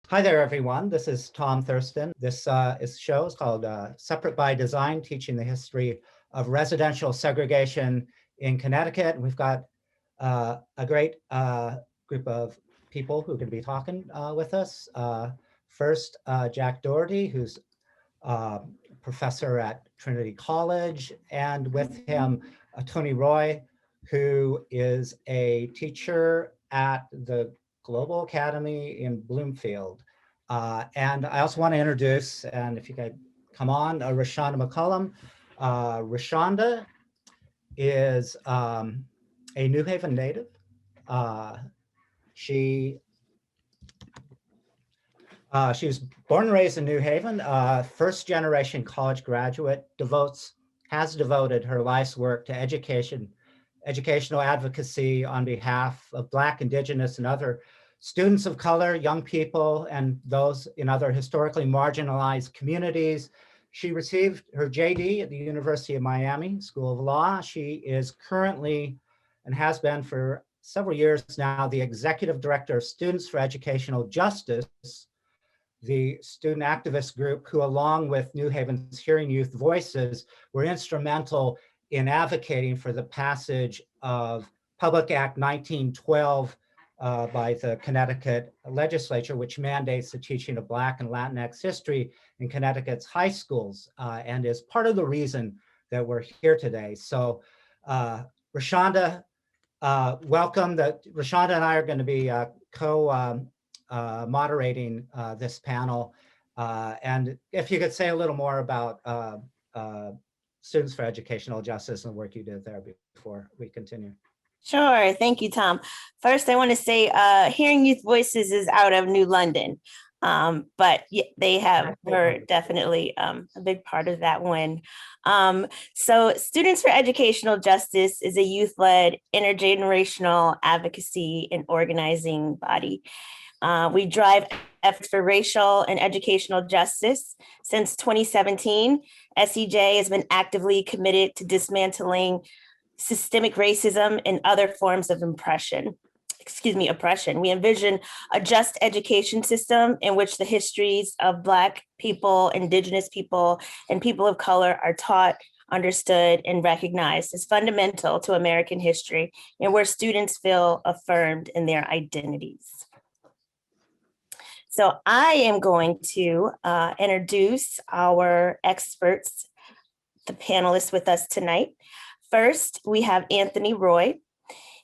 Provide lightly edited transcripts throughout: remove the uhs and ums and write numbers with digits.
Hi there, everyone. This is Tom Thurston. This show is called Separate by Design, Teaching the History of Residential Segregation in Connecticut. And we've got a great group of people who are going to be talking with us. First, Jack Dougherty, who's a professor at Trinity College, and with him, Tony Roy, who is a teacher at the Global Academy in Bloomfield. And I also want to introduce, and if you could come on, Reshonda Mccollum. Rashanda is a New Haven native. She was born and raised in New Haven, first generation college graduate, has devoted her life's work to educational advocacy on behalf of Black, Indigenous, and other students of color, young people, and those in other historically marginalized communities. She received her JD at the University of Miami School of Law. She is currently, and has been for several years now, the Executive Director of Students for Educational Justice, the student activist group who, along with New Haven's Hearing Youth Voices, were instrumental in advocating for the passage of Public Act 1912 by the Connecticut legislature, which mandates the teaching of Black and Latinx history in Connecticut's high schools, and is part of the reason that we're here today. So Rashanda, welcome. Rashanda and I are going to be moderating this panel. And if you could say a little more about Students for Educational Justice and the work you did there before we continue. Sure. Thank you, Tom. First, I want to say Hearing Youth Voices is out of New London, but they were definitely a big part of that win. So Students for Educational Justice is a youth-led intergenerational advocacy and organizing body. We drive efforts for racial and educational justice. Since 2017, SEJ has been actively committed to dismantling systemic racism and other forms of oppression. We envision a just education system in which the histories of Black people, Indigenous people, and people of color are taught, understood, and recognized as fundamental to American history, and where students feel affirmed in their identities. So I am going to introduce our experts, the panelists with us tonight. First, we have Anthony Roy.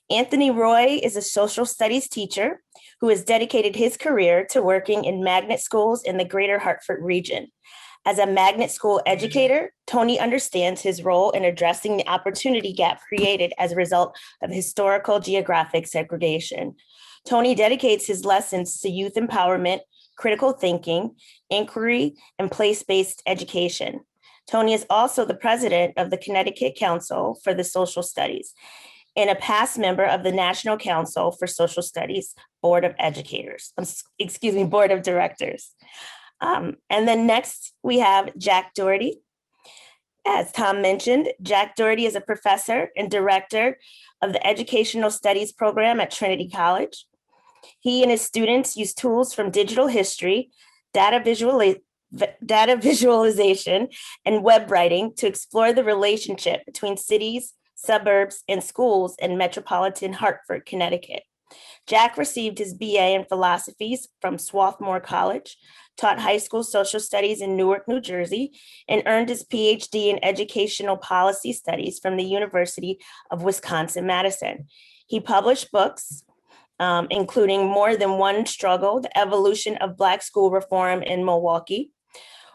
Anthony Roy is a social studies teacher who has dedicated his career to working in magnet schools in the greater Hartford region. As a magnet school educator, Tony understands his role in addressing the opportunity gap created as a result of historical geographic segregation. Tony dedicates his lessons to youth empowerment, critical thinking, inquiry, and place-based education. Tony is also the president of the Connecticut Council for the Social Studies and a past member of the National Council for Social Studies Board of Directors. And then next we have Jack Dougherty. As Tom mentioned, Jack Dougherty is a professor and director of the Educational Studies program at Trinity College. He and his students use tools from digital history, data visualization, and web writing to explore the relationship between cities, suburbs, and schools in metropolitan Hartford, Connecticut. Jack received his BA in philosophies from Swarthmore College, taught high school social studies in Newark, New Jersey, and earned his PhD in educational policy studies from the University of Wisconsin-Madison. He published books, including More Than One Struggle, The Evolution of Black School Reform in Milwaukee,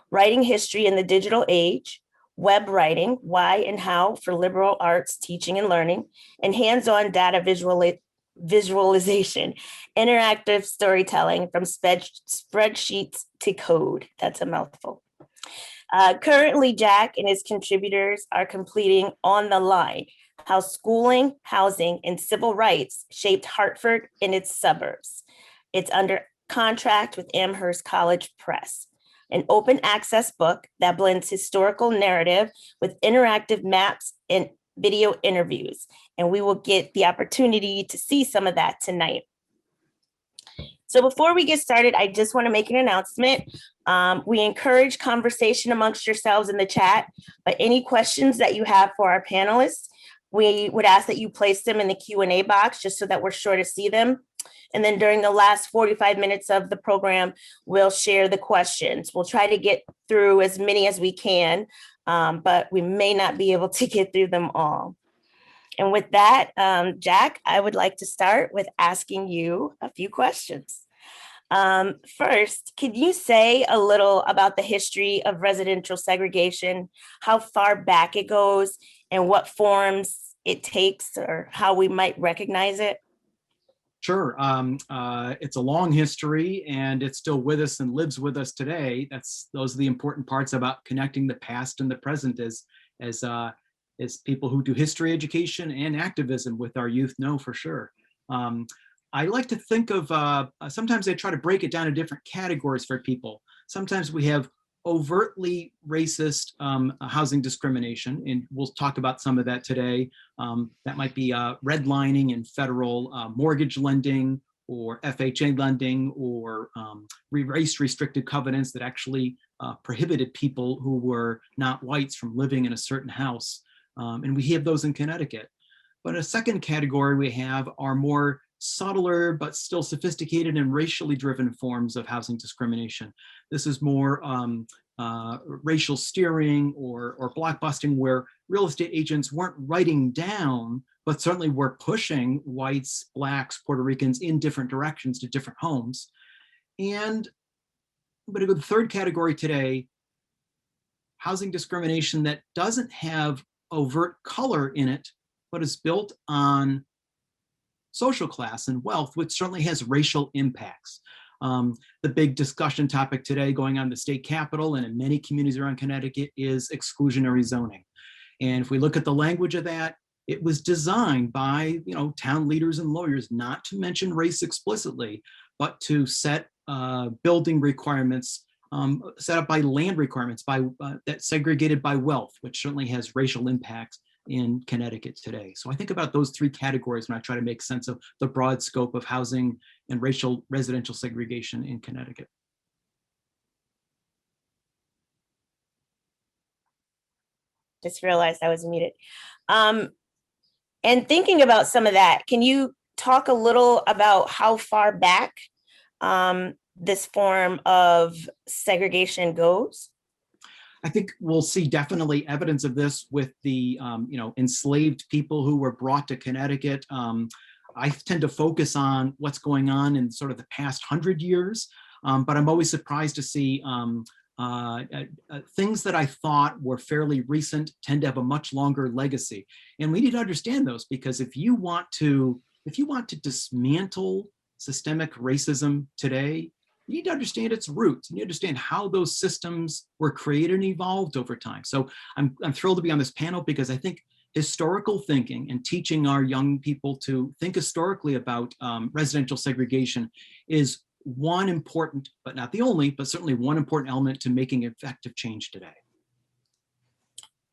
Writing History in the Digital Age, Web Writing, Why and How for Liberal Arts Teaching and Learning, and Hands-on Data Visualization, Interactive Storytelling from Spreadsheets to Code. That's a mouthful. Currently, Jack and his contributors are completing On the Line, How Schooling, Housing, and Civil Rights Shaped Hartford and its Suburbs. It's under contract with Amherst College Press, an open access book that blends historical narrative with interactive maps and video interviews. And we will get the opportunity to see some of that tonight. So before we get started, I just want to make an announcement. We encourage conversation amongst yourselves in the chat, but any questions that you have for our panelists, we would ask that you place them in the Q&A box just so that we're sure to see them. And then during the last 45 minutes of the program, we'll share the questions. We'll try to get through as many as we can, but we may not be able to get through them all. And with that, Jack, I would like to start with asking you a few questions. First, can you say a little about the history of residential segregation, how far back it goes, and what forms it takes, or how we might recognize it? Sure. It's a long history, and it's still with us and lives with us today. Those are the important parts about connecting the past and the present, as people who do history education and activism with our youth know for sure. I like to think of, sometimes I try to break it down into different categories for people. Sometimes we have overtly racist housing discrimination, and we'll talk about some of that today. That might be redlining and federal mortgage lending, or FHA lending, or race restricted covenants that actually prohibited people who were not whites from living in a certain house. And we have those in Connecticut. But a second category we have are more subtler but still sophisticated and racially driven forms of housing discrimination. This is more racial steering or blockbusting, where real estate agents weren't writing down, but certainly were pushing whites, blacks, Puerto Ricans in different directions to different homes. But the third category today, housing discrimination that doesn't have overt color in it, but is built on social class and wealth, which certainly has racial impacts. The big discussion topic today going on in the state capitol and in many communities around Connecticut is exclusionary zoning. And if we look at the language of that, it was designed by town leaders and lawyers not to mention race explicitly, but to set building requirements set up by land requirements that segregated by wealth, which certainly has racial impacts in Connecticut today. So I think about those three categories when I try to make sense of the broad scope of housing and racial residential segregation in Connecticut. Just realized I was muted. And thinking about some of that, can you talk a little about how far back this form of segregation goes? I think we'll see definitely evidence of this with the enslaved people who were brought to Connecticut. I tend to focus on what's going on in sort of the past 100 years, but I'm always surprised to see things that I thought were fairly recent tend to have a much longer legacy. And we need to understand those, because if you want to dismantle systemic racism today, you need to understand its roots. You need to understand how those systems were created and evolved over time. So I'm thrilled to be on this panel, because I think historical thinking and teaching our young people to think historically about residential segregation is one important, but not the only, but certainly one important element to making effective change today.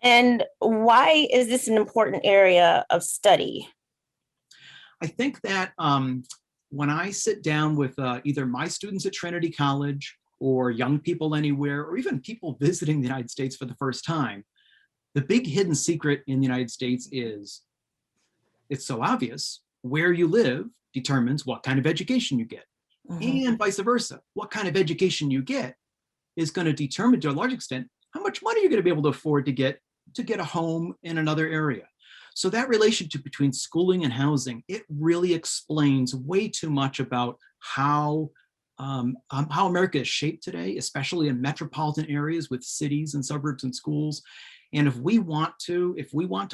And why is this an important area of study? I think that when I sit down with either my students at Trinity College or young people anywhere, or even people visiting the United States for the first time, the big hidden secret in the United States is, it's so obvious, where you live determines what kind of education you get. Mm-hmm. And vice versa. What kind of education you get is going to determine, to a large extent, how much money you're going to be able to afford to get a home in another area. So that relationship between schooling and housing, it really explains way too much about how America is shaped today, especially in metropolitan areas with cities and suburbs and schools. And if we want to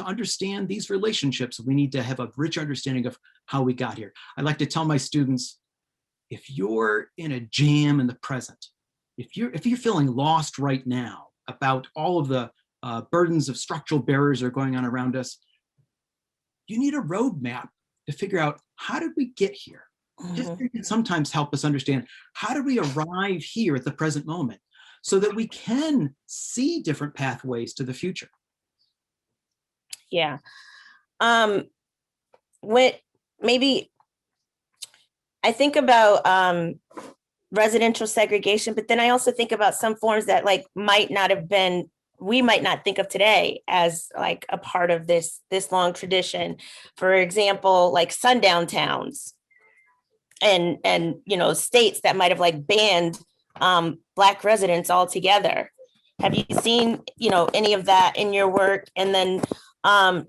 understand these relationships, we need to have a rich understanding of how we got here. I like to tell my students, if you're in a jam in the present, if you're feeling lost right now about all of the burdens of structural barriers that are going on around us, you need a roadmap to figure out, how did we get here? Mm-hmm. History can sometimes help us understand, how did we arrive here at the present moment, so that we can see different pathways to the future. Yeah. What maybe I think about residential segregation, but then I also think about some forms that like might not have been, we might not think of today as like a part of this long tradition. For example, like sundown towns and states that might have like banned Black residents altogether. Have you seen any of that in your work? And then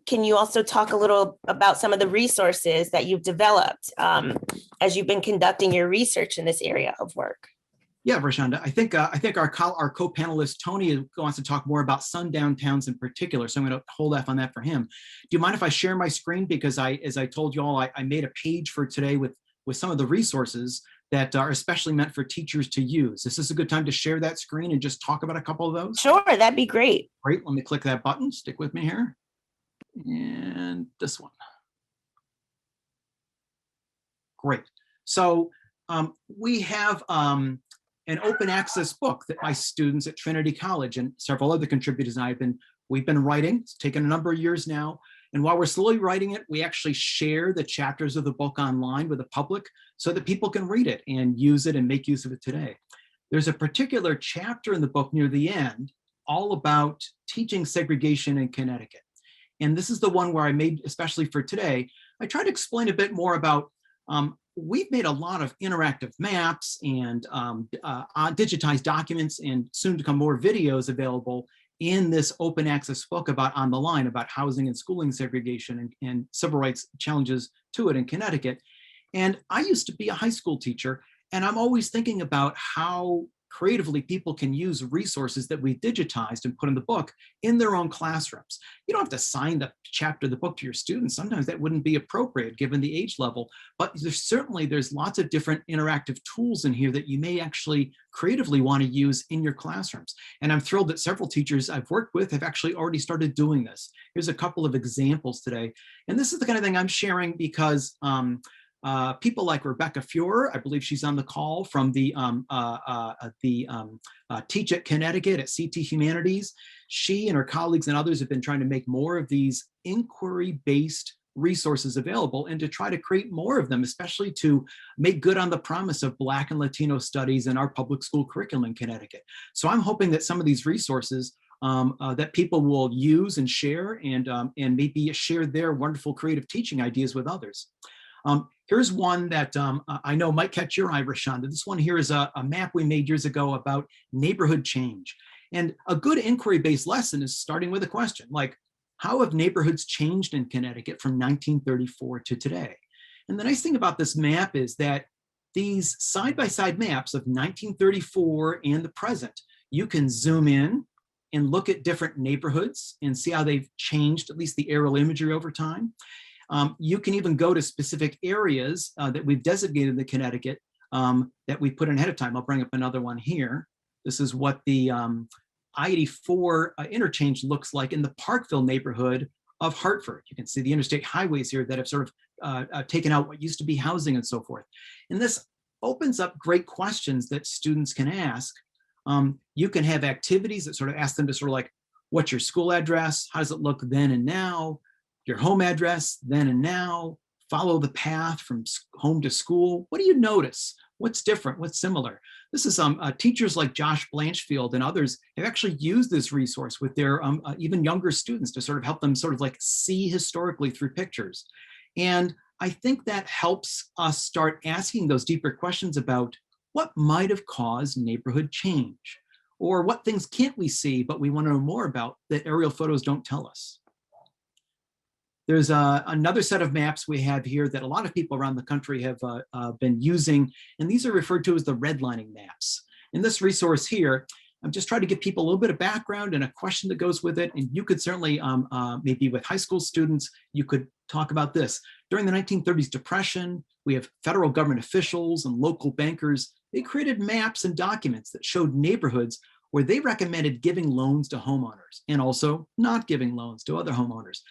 can you also talk a little about some of the resources that you've developed as you've been conducting your research in this area of work? Yeah, Rashanda, I think our co-panelist Tony wants to talk more about sundown towns in particular, so I'm going to hold off on that for him. Do you mind if I share my screen? Because as I told you all, I made a page for today with some of the resources that are especially meant for teachers to use. Is this a good time to share that screen and just talk about a couple of those? Sure, that'd be great. Great, let me click that button. Stick with me here. And this one. Great. So we have an open access book that my students at Trinity College and several other contributors and we've been writing. It's taken a number of years now. And while we're slowly writing it, we actually share the chapters of the book online with the public so that people can read it and use it and make use of it today. There's a particular chapter in the book near the end all about teaching segregation in Connecticut. And this is the one where I made, especially for today, I try to explain a bit more about, we've made a lot of interactive maps and digitized documents and soon to come more videos available in this open access book about On the Line, about housing and schooling segregation and civil rights challenges to it in Connecticut. And I used to be a high school teacher, and I'm always thinking about how creatively people can use resources that we digitized and put in the book in their own classrooms. You don't have to assign the chapter of the book to your students. Sometimes that wouldn't be appropriate given the age level, but there's lots of different interactive tools in here that you may actually creatively want to use in your classrooms. And I'm thrilled that several teachers I've worked with have actually already started doing this. Here's a couple of examples today. And this is the kind of thing I'm sharing because people like Rebecca Fuhrer, I believe she's on the call from the Teach at Connecticut at CT Humanities. She and her colleagues and others have been trying to make more of these inquiry-based resources available and to try to create more of them, especially to make good on the promise of Black and Latino studies in our public school curriculum in Connecticut. So I'm hoping that some of these resources that people will use and share and maybe share their wonderful creative teaching ideas with others. Here's one that I know might catch your eye, Rashonda. This one here is a map we made years ago about neighborhood change. And a good inquiry-based lesson is starting with a question like, how have neighborhoods changed in Connecticut from 1934 to today? And the nice thing about this map is that these side-by-side maps of 1934 and the present, you can zoom in and look at different neighborhoods and see how they've changed, at least the aerial imagery over time. You can even go to specific areas that we've designated in the Connecticut that we put in ahead of time. I'll bring up another one here. This is what the I-84 interchange looks like in the Parkville neighborhood of Hartford. You can see the interstate highways here that have sort of taken out what used to be housing and so forth. And this opens up great questions that students can ask. You can have activities that sort of ask them to sort of like, what's your school address? How does it look then and now? Your home address then and now, follow the path from home to school. What do you notice? What's different? What's similar? This is teachers like Josh Blanchfield and others have actually used this resource with their even younger students to sort of help them sort of like see historically through pictures. And I think that helps us start asking those deeper questions about what might have caused neighborhood change, or what things can't we see, but we want to know more about that aerial photos don't tell us. There's another set of maps we have here that a lot of people around the country have been using, and these are referred to as the redlining maps. In this resource here, I'm just trying to give people a little bit of background and a question that goes with it, and you could certainly, maybe with high school students, you could talk about this. During the 1930s depression, we have federal government officials and local bankers. They created maps and documents that showed neighborhoods where they recommended giving loans to homeowners and also not giving loans to other homeowners.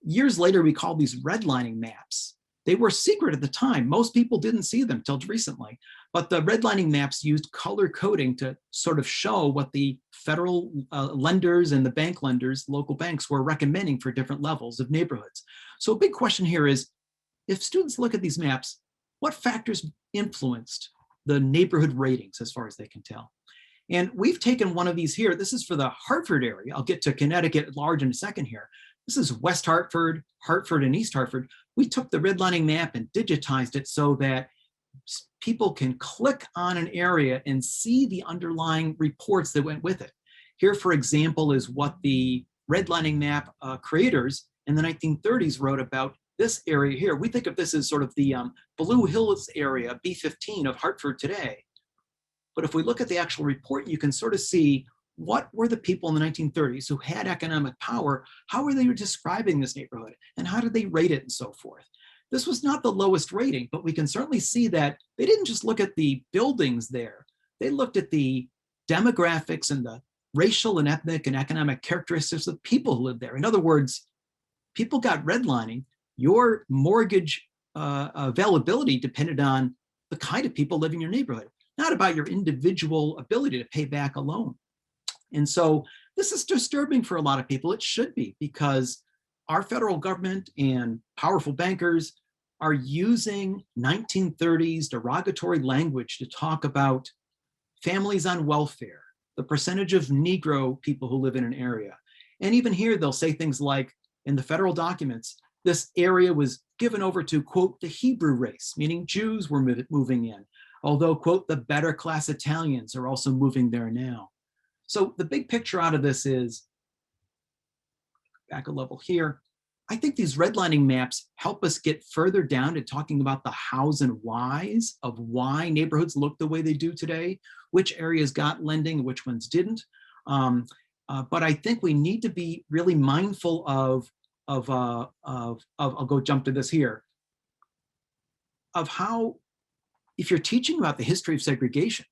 Years later, we call these redlining maps. They were secret at the time. Most people didn't see them till recently, but the redlining maps used color coding to sort of show what the federal lenders and the bank lenders, local banks, were recommending for different levels of neighborhoods. So a big question here is, if students look at these maps, what factors influenced the neighborhood ratings as far as they can tell. And we've taken one of these here. This is for the Hartford area. I'll get to Connecticut at large in a second here. This is West Hartford, Hartford, and East Hartford. We took the redlining map and digitized it so that people can click on an area and see the underlying reports that went with it. Here, for example, is what the redlining map creators in the 1930s wrote about this area here. We think of this as sort of the Blue Hills area, B15 of Hartford today. But if we look at the actual report, you can sort of see what were the people in the 1930s who had economic power, how were they describing this neighborhood, and how did they rate it and so forth. This was not the lowest rating, but we can certainly see that they didn't just look at the buildings there. They looked at the demographics and the racial and ethnic and economic characteristics of people who lived there. In other words, people got redlining. Your mortgage availability depended on the kind of people living in your neighborhood, not about your individual ability to pay back a loan. And so this is disturbing for a lot of people. It should be, because our federal government and powerful bankers are using 1930s derogatory language to talk about families on welfare, the percentage of Negro people who live in an area. And even here, they'll say things like, in the federal documents, this area was given over to, quote, the Hebrew race, meaning Jews were moving in, although, quote, the better class Italians are also moving there now. So the big picture out of this is, back a level here, I think these redlining maps help us get further down to talking about the hows and whys of why neighborhoods look the way they do today, which areas got lending, which ones didn't. But I think we need to be really mindful of I'll go jump to this here, of how, if you're teaching about the history of segregation,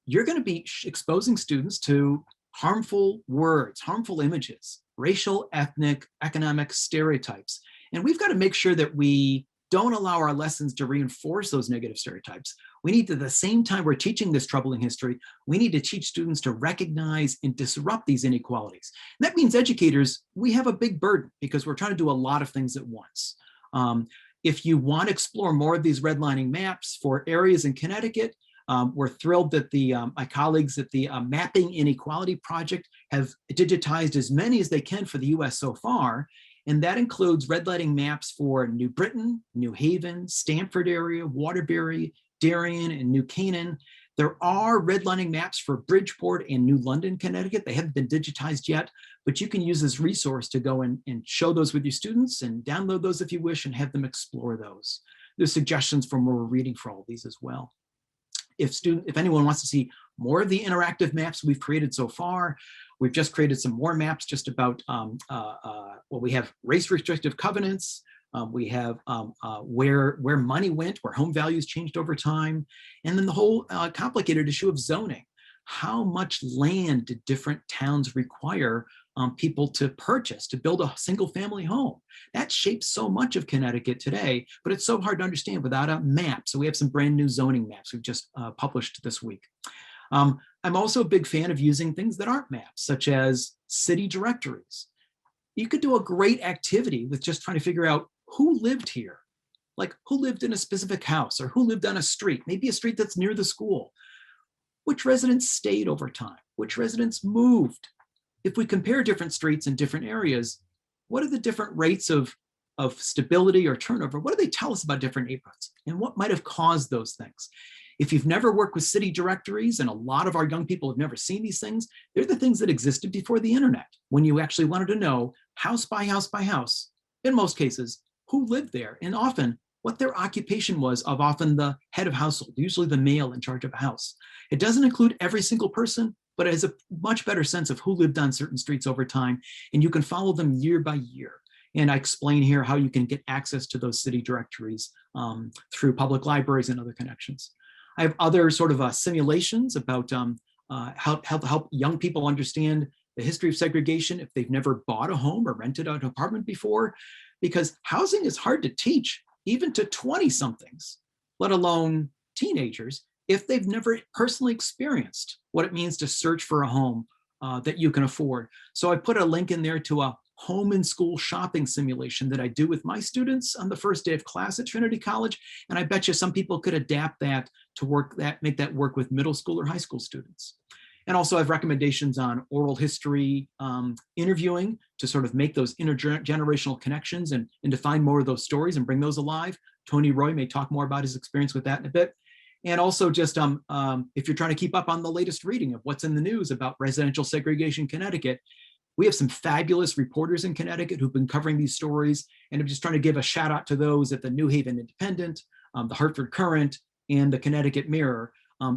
you're going to be exposing students to harmful words, harmful images, racial, ethnic, economic stereotypes. And we've got to make sure that we don't allow our lessons to reinforce those negative stereotypes. We need to, at the same time we're teaching this troubling history, we need to teach students to recognize and disrupt these inequalities. And that means educators, we have a big burden because we're trying to do a lot of things at once. If you want to explore more of these redlining maps for areas in Connecticut, we're thrilled that my colleagues at the Mapping Inequality Project have digitized as many as they can for the US so far. And that includes redlining maps for New Britain, New Haven, Stamford area, Waterbury, Darien, and New Canaan. There are redlining maps for Bridgeport and New London, Connecticut. They haven't been digitized yet, but you can use this resource to go and show those with your students and download those if you wish and have them explore those. There's suggestions for more reading for all of these as well. If anyone wants to see more of the interactive maps we've created so far, we've just created some more maps just about, well, we have race restrictive covenants. We have where money went, where home values changed over time. And then the whole complicated issue of zoning. How much land did different towns require people to purchase to build a single family home? That shapes so much of Connecticut today, but it's so hard to understand without a map. So we have some brand new zoning maps we've just published this week. I'm also a big fan of using things that aren't maps, such as city directories. You could do a great activity with just trying to figure out who lived here, like who lived in a specific house or who lived on a street, maybe a street that's near the school. Which residents stayed over time? Which residents moved? If we compare different streets in different areas, what are the different rates of stability or turnover? What do they tell us about different neighborhoods? And what might have caused those things? If you've never worked with city directories, and a lot of our young people have never seen these things, they're the things that existed before the internet, when you actually wanted to know house by house, in most cases, who lived there, and often what their occupation was of often the head of household, usually the male in charge of a house. It doesn't include every single person, but it has a much better sense of who lived on certain streets over time, and you can follow them year by year. And I explain here how you can get access to those city directories through public libraries and other connections. I have other sort of simulations about how to help young people understand the history of segregation if they've never bought a home or rented an apartment before, because housing is hard to teach even to 20-somethings, let alone teenagers, if they've never personally experienced what it means to search for a home that you can afford. So I put a link in there to a home and school shopping simulation that I do with my students on the first day of class at Trinity College. And I bet you some people could adapt that to make that work with middle school or high school students. And also I have recommendations on oral history interviewing to sort of make those intergenerational connections and to find more of those stories and bring those alive. Tony Roy may talk more about his experience with that in a bit. And also just if you're trying to keep up on the latest reading of what's in the news about residential segregation in Connecticut, we have some fabulous reporters in Connecticut who've been covering these stories. And I'm just trying to give a shout out to those at the New Haven Independent, the Hartford Courant, and the Connecticut Mirror.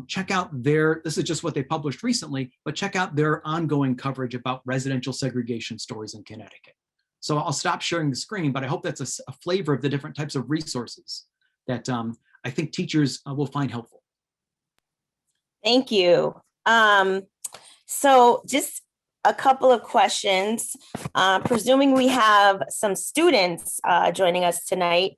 Check out this is just what they published recently, but check out their ongoing coverage about residential segregation stories in Connecticut. So I'll stop sharing the screen, but I hope that's a flavor of the different types of resources that I think teachers will find helpful. Thank you. So just a couple of questions. Presuming we have some students joining us tonight.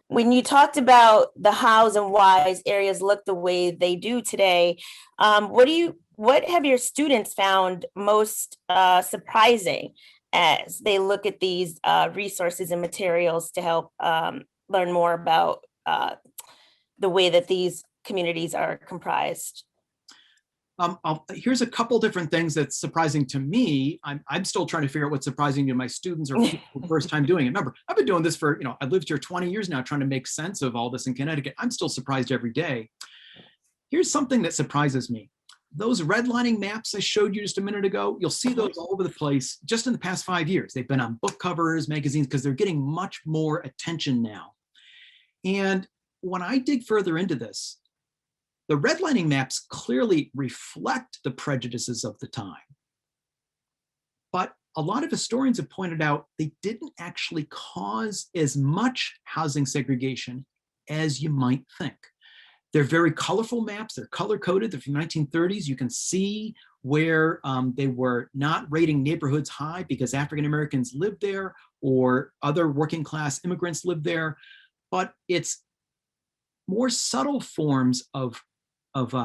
When you talked about the hows and whys areas look the way they do today, what have your students found most surprising as they look at these resources and materials to help learn more about the way that these communities are comprised? Here's a couple different things that's surprising to me. I'm still trying to figure out what's surprising to my students or people first time doing it. Remember, I've been doing this for, I've lived here 20 years now, trying to make sense of all this in Connecticut. I'm still surprised every day. Here's something that surprises me. Those redlining maps I showed you just a minute ago, you'll see those all over the place just in the past 5 years. They've been on book covers, magazines, because they're getting much more attention now. And when I dig further into this, the redlining maps clearly reflect the prejudices of the time. But a lot of historians have pointed out they didn't actually cause as much housing segregation as you might think. They're very colorful maps. They're color-coded. They're from the 1930s. You can see where they were not rating neighborhoods high because African Americans lived there or other working class immigrants lived there. But it's more subtle forms of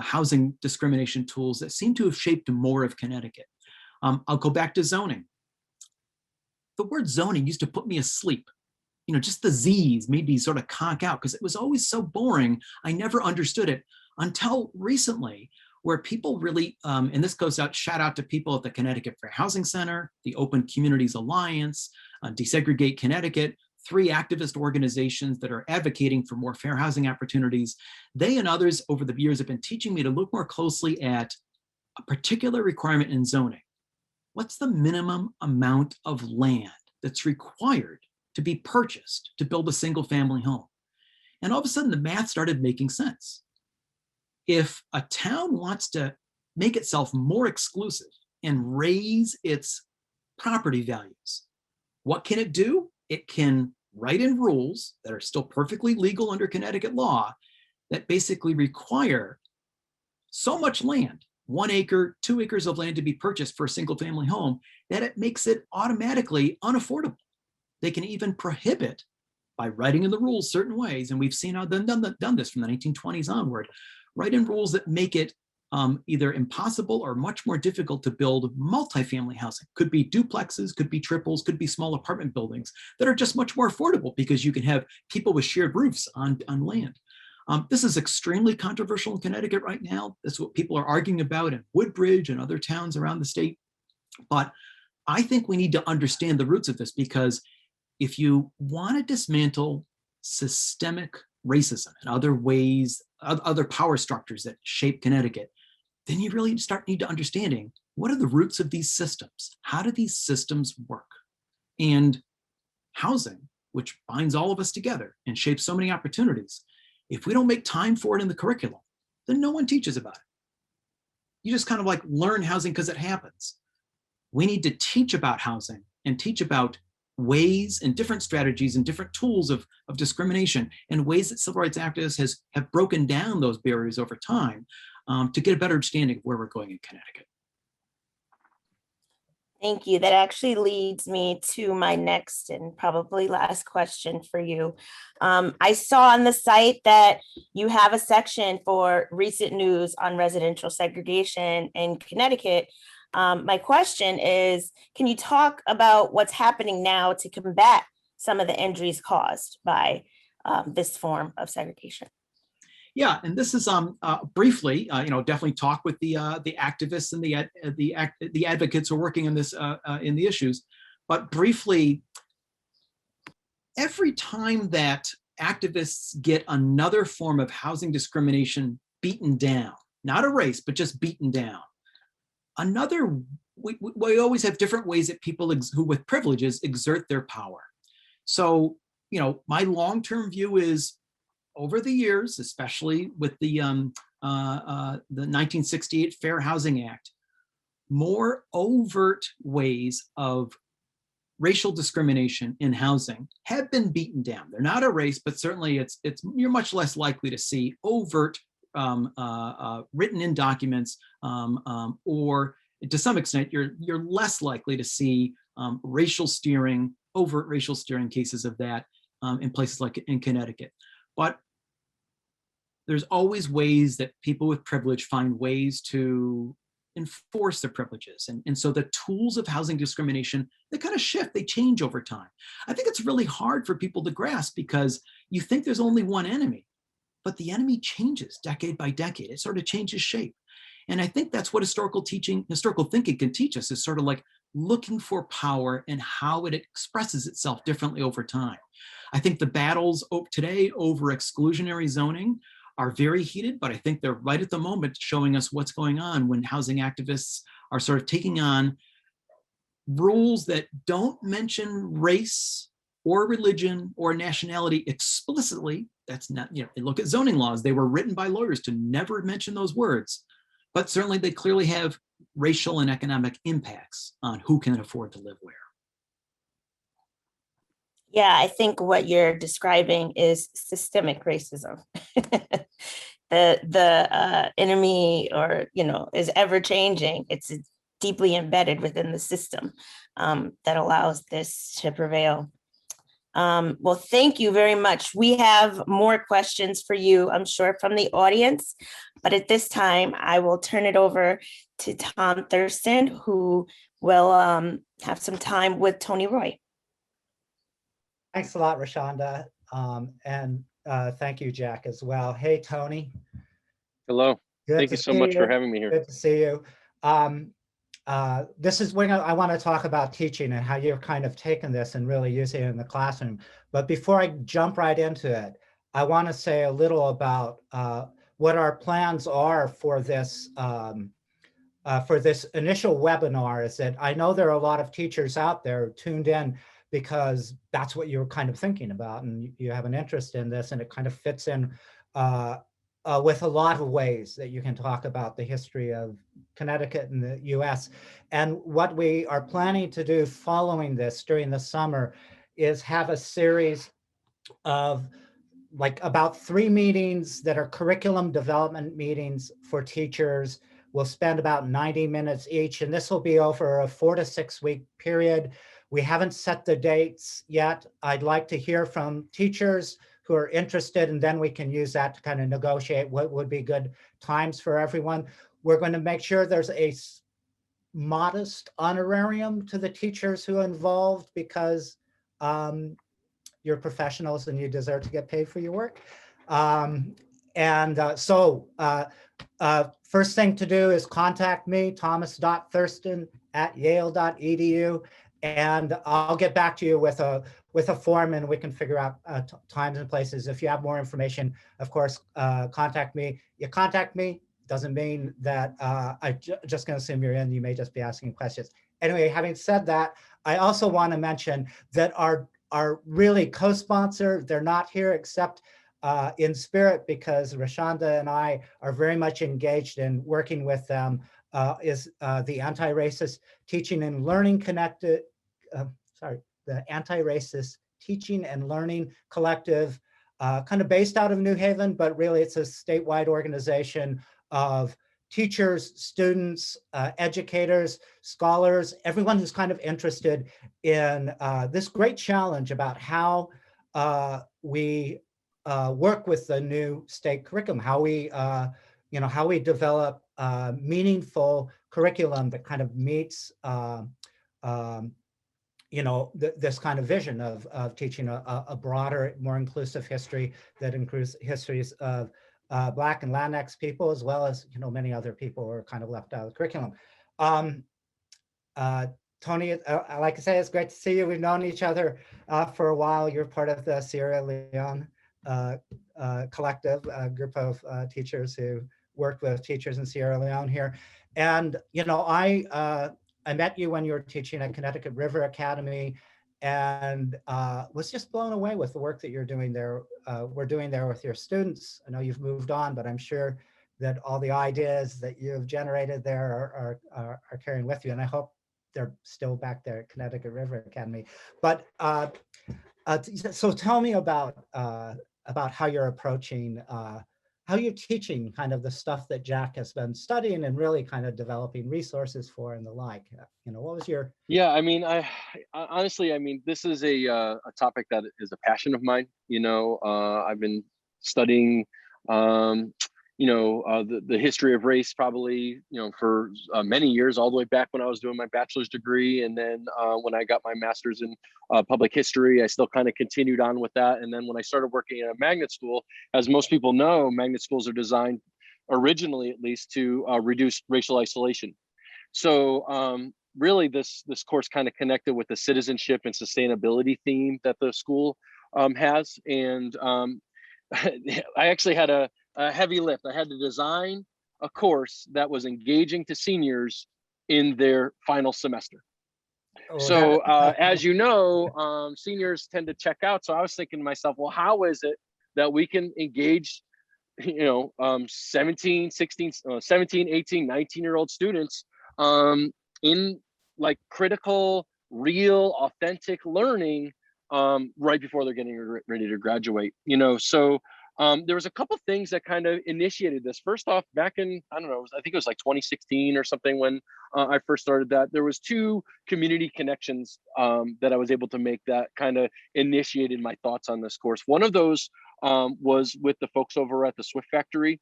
housing discrimination tools that seem to have shaped more of Connecticut. I'll go back to zoning. The word zoning used to put me asleep. Just the Z's made me sort of conk out because it was always so boring. I never understood it until recently, where people really, and this goes out, shout out to people at the Connecticut Fair Housing Center, the Open Communities Alliance, Desegregate Connecticut, 3 activist organizations that are advocating for more fair housing opportunities. They and others over the years have been teaching me to look more closely at a particular requirement in zoning. What's the minimum amount of land that's required to be purchased to build a single family home? And all of a sudden the math started making sense. If a town wants to make itself more exclusive and raise its property values, what can it do? It can write in rules that are still perfectly legal under Connecticut law that basically require so much land, 1 acre, 2 acres of land to be purchased for a single family home, that it makes it automatically unaffordable. They can even prohibit by writing in the rules certain ways, and we've seen how they've done this from the 1920s onward, write in rules that make it either impossible or much more difficult to build multifamily housing. Could be duplexes, could be triples, could be small apartment buildings that are just much more affordable because you can have people with shared roofs on land. This is extremely controversial in Connecticut right now. That's what people are arguing about in Woodbridge and other towns around the state. But I think we need to understand the roots of this, because if you want to dismantle systemic racism and other ways, other power structures that shape Connecticut, then you really need to understanding what are the roots of these systems? How do these systems work? And housing, which binds all of us together and shapes so many opportunities, if we don't make time for it in the curriculum, then no one teaches about it. You just kind of like learn housing because it happens. We need to teach about housing and teach about ways and different strategies and different tools of discrimination and ways that civil rights activists have broken down those barriers over time to get a better understanding of where we're going in Connecticut. Thank you. That actually leads me to my next and probably last question for you. I saw on the site that you have a section for recent news on residential segregation in Connecticut. My question is, can you talk about what's happening now to combat some of the injuries caused by this form of segregation? Yeah, and this is briefly, definitely talk with the activists and the advocates who are working on this in the issues. But briefly, every time that activists get another form of housing discrimination beaten down, not erased, but just beaten down, we always have different ways that people who with privileges exert their power. So, my long-term view is, over the years, especially with the 1968 Fair Housing Act, more overt ways of racial discrimination in housing have been beaten down. They're not erased, but certainly you're much less likely to see overt written in documents, or to some extent, you're less likely to see overt racial steering cases of that in places like in Connecticut. But there's always ways that people with privilege find ways to enforce their privileges. And so the tools of housing discrimination, they kind of shift, they change over time. I think it's really hard for people to grasp because you think there's only one enemy, but the enemy changes decade by decade. It sort of changes shape. And I think that's what historical thinking can teach us, is sort of like looking for power and how it expresses itself differently over time. I think the battles today over exclusionary zoning are very heated, but I think they're right at the moment showing us what's going on when housing activists are sort of taking on rules that don't mention race or religion or nationality explicitly. That's not, look at zoning laws. They were written by lawyers to never mention those words, but certainly they clearly have racial and economic impacts on who can afford to live where. Yeah, I think what you're describing is systemic racism. The enemy, or is ever changing. It's deeply embedded within the system that allows this to prevail. Well, thank you very much. We have more questions for you, I'm sure, from the audience, but at this time, I will turn it over to Tom Thurston, who will have some time with Tony Roy. Thanks a lot, Rashonda. And thank you, Jack, as well. Hey, Tony. Hello. Good Thank to you so see much you. for having me here. Good to see you. This is when I want to talk about teaching and how you're kind of taken this and really using it in the classroom. But before I jump right into it, I want to say a little about what our plans are for this initial webinar. Is that I know there are a lot of teachers out there tuned in because that's what you're kind of thinking about and you have an interest in this, and it kind of fits in with a lot of ways that you can talk about the history of Connecticut and the US. And what we are planning to do following this during the summer is have a series of about 3 meetings that are curriculum development meetings for teachers. We'll spend about 90 minutes each, and this will be over a 4 to 6 week period. We haven't set the dates yet. I'd like to hear from teachers who are interested, and then we can use that to kind of negotiate what would be good times for everyone. We're going to make sure there's a modest honorarium to the teachers who are involved, because you're professionals and you deserve to get paid for your work. First thing to do is contact me, thomas.thurston@yale.edu, and I'll get back to you with a form, and we can figure out times and places. If you have more information, of course, contact me. You contact me doesn't mean that I'm just going to assume you're in. You may just be asking questions. Anyway, having said that, I also want to mention that our really co-sponsor, they're not here except in spirit, because Rashonda and I are very much engaged in working with them, is the Anti-Racist Teaching and Learning the Anti-Racist Teaching and Learning Collective, kind of based out of New Haven, but really it's a statewide organization of teachers, students, educators, scholars, everyone who's kind of interested in this great challenge about how we work with the new state curriculum, how we develop meaningful curriculum that kind of meets this kind of vision of teaching a broader, more inclusive history that includes histories of Black and Latinx people, as well as many other people who are kind of left out of the curriculum. Tony, like I say, it's great to see you. We've known each other for a while. You're part of the Sierra Leone collective, group of teachers who work with teachers in Sierra Leone here. And I met you when you were teaching at Connecticut River Academy, and was just blown away with the work that you're doing there. We're doing there with your students. I know you've moved on, but I'm sure that all the ideas that you've generated there are carrying with you. And I hope they're still back there at Connecticut River Academy. But so tell me about how you're approaching, how you're teaching kind of the stuff that Jack has been studying and really kind of developing resources for and the like. What was your? Yeah, I mean, I honestly, I mean, this is a topic that is a passion of mine. I've been studying, the history of race probably, for many years, all the way back when I was doing my bachelor's degree. And then when I got my master's in public history, I still kind of continued on with that. And then when I started working at a magnet school, as most people know, magnet schools are designed originally, at least, to reduce racial isolation. So really, this course kind of connected with the citizenship and sustainability theme that the school has. And I actually had a heavy lift. I had to design a course that was engaging to seniors in their final semester. So as you know, seniors tend to check out. So I was thinking to myself, well, how is it that we can engage 17, 16, 17, 18, 19-year-old students in like critical, real, authentic learning right before they're getting ready to graduate. So there was a couple things that kind of initiated this. First off, back in, I don't know, I think it was like 2016 or something when I first started that, there was 2 community connections that I was able to make that kind of initiated my thoughts on this course. One of those was with the folks over at the Swift Factory,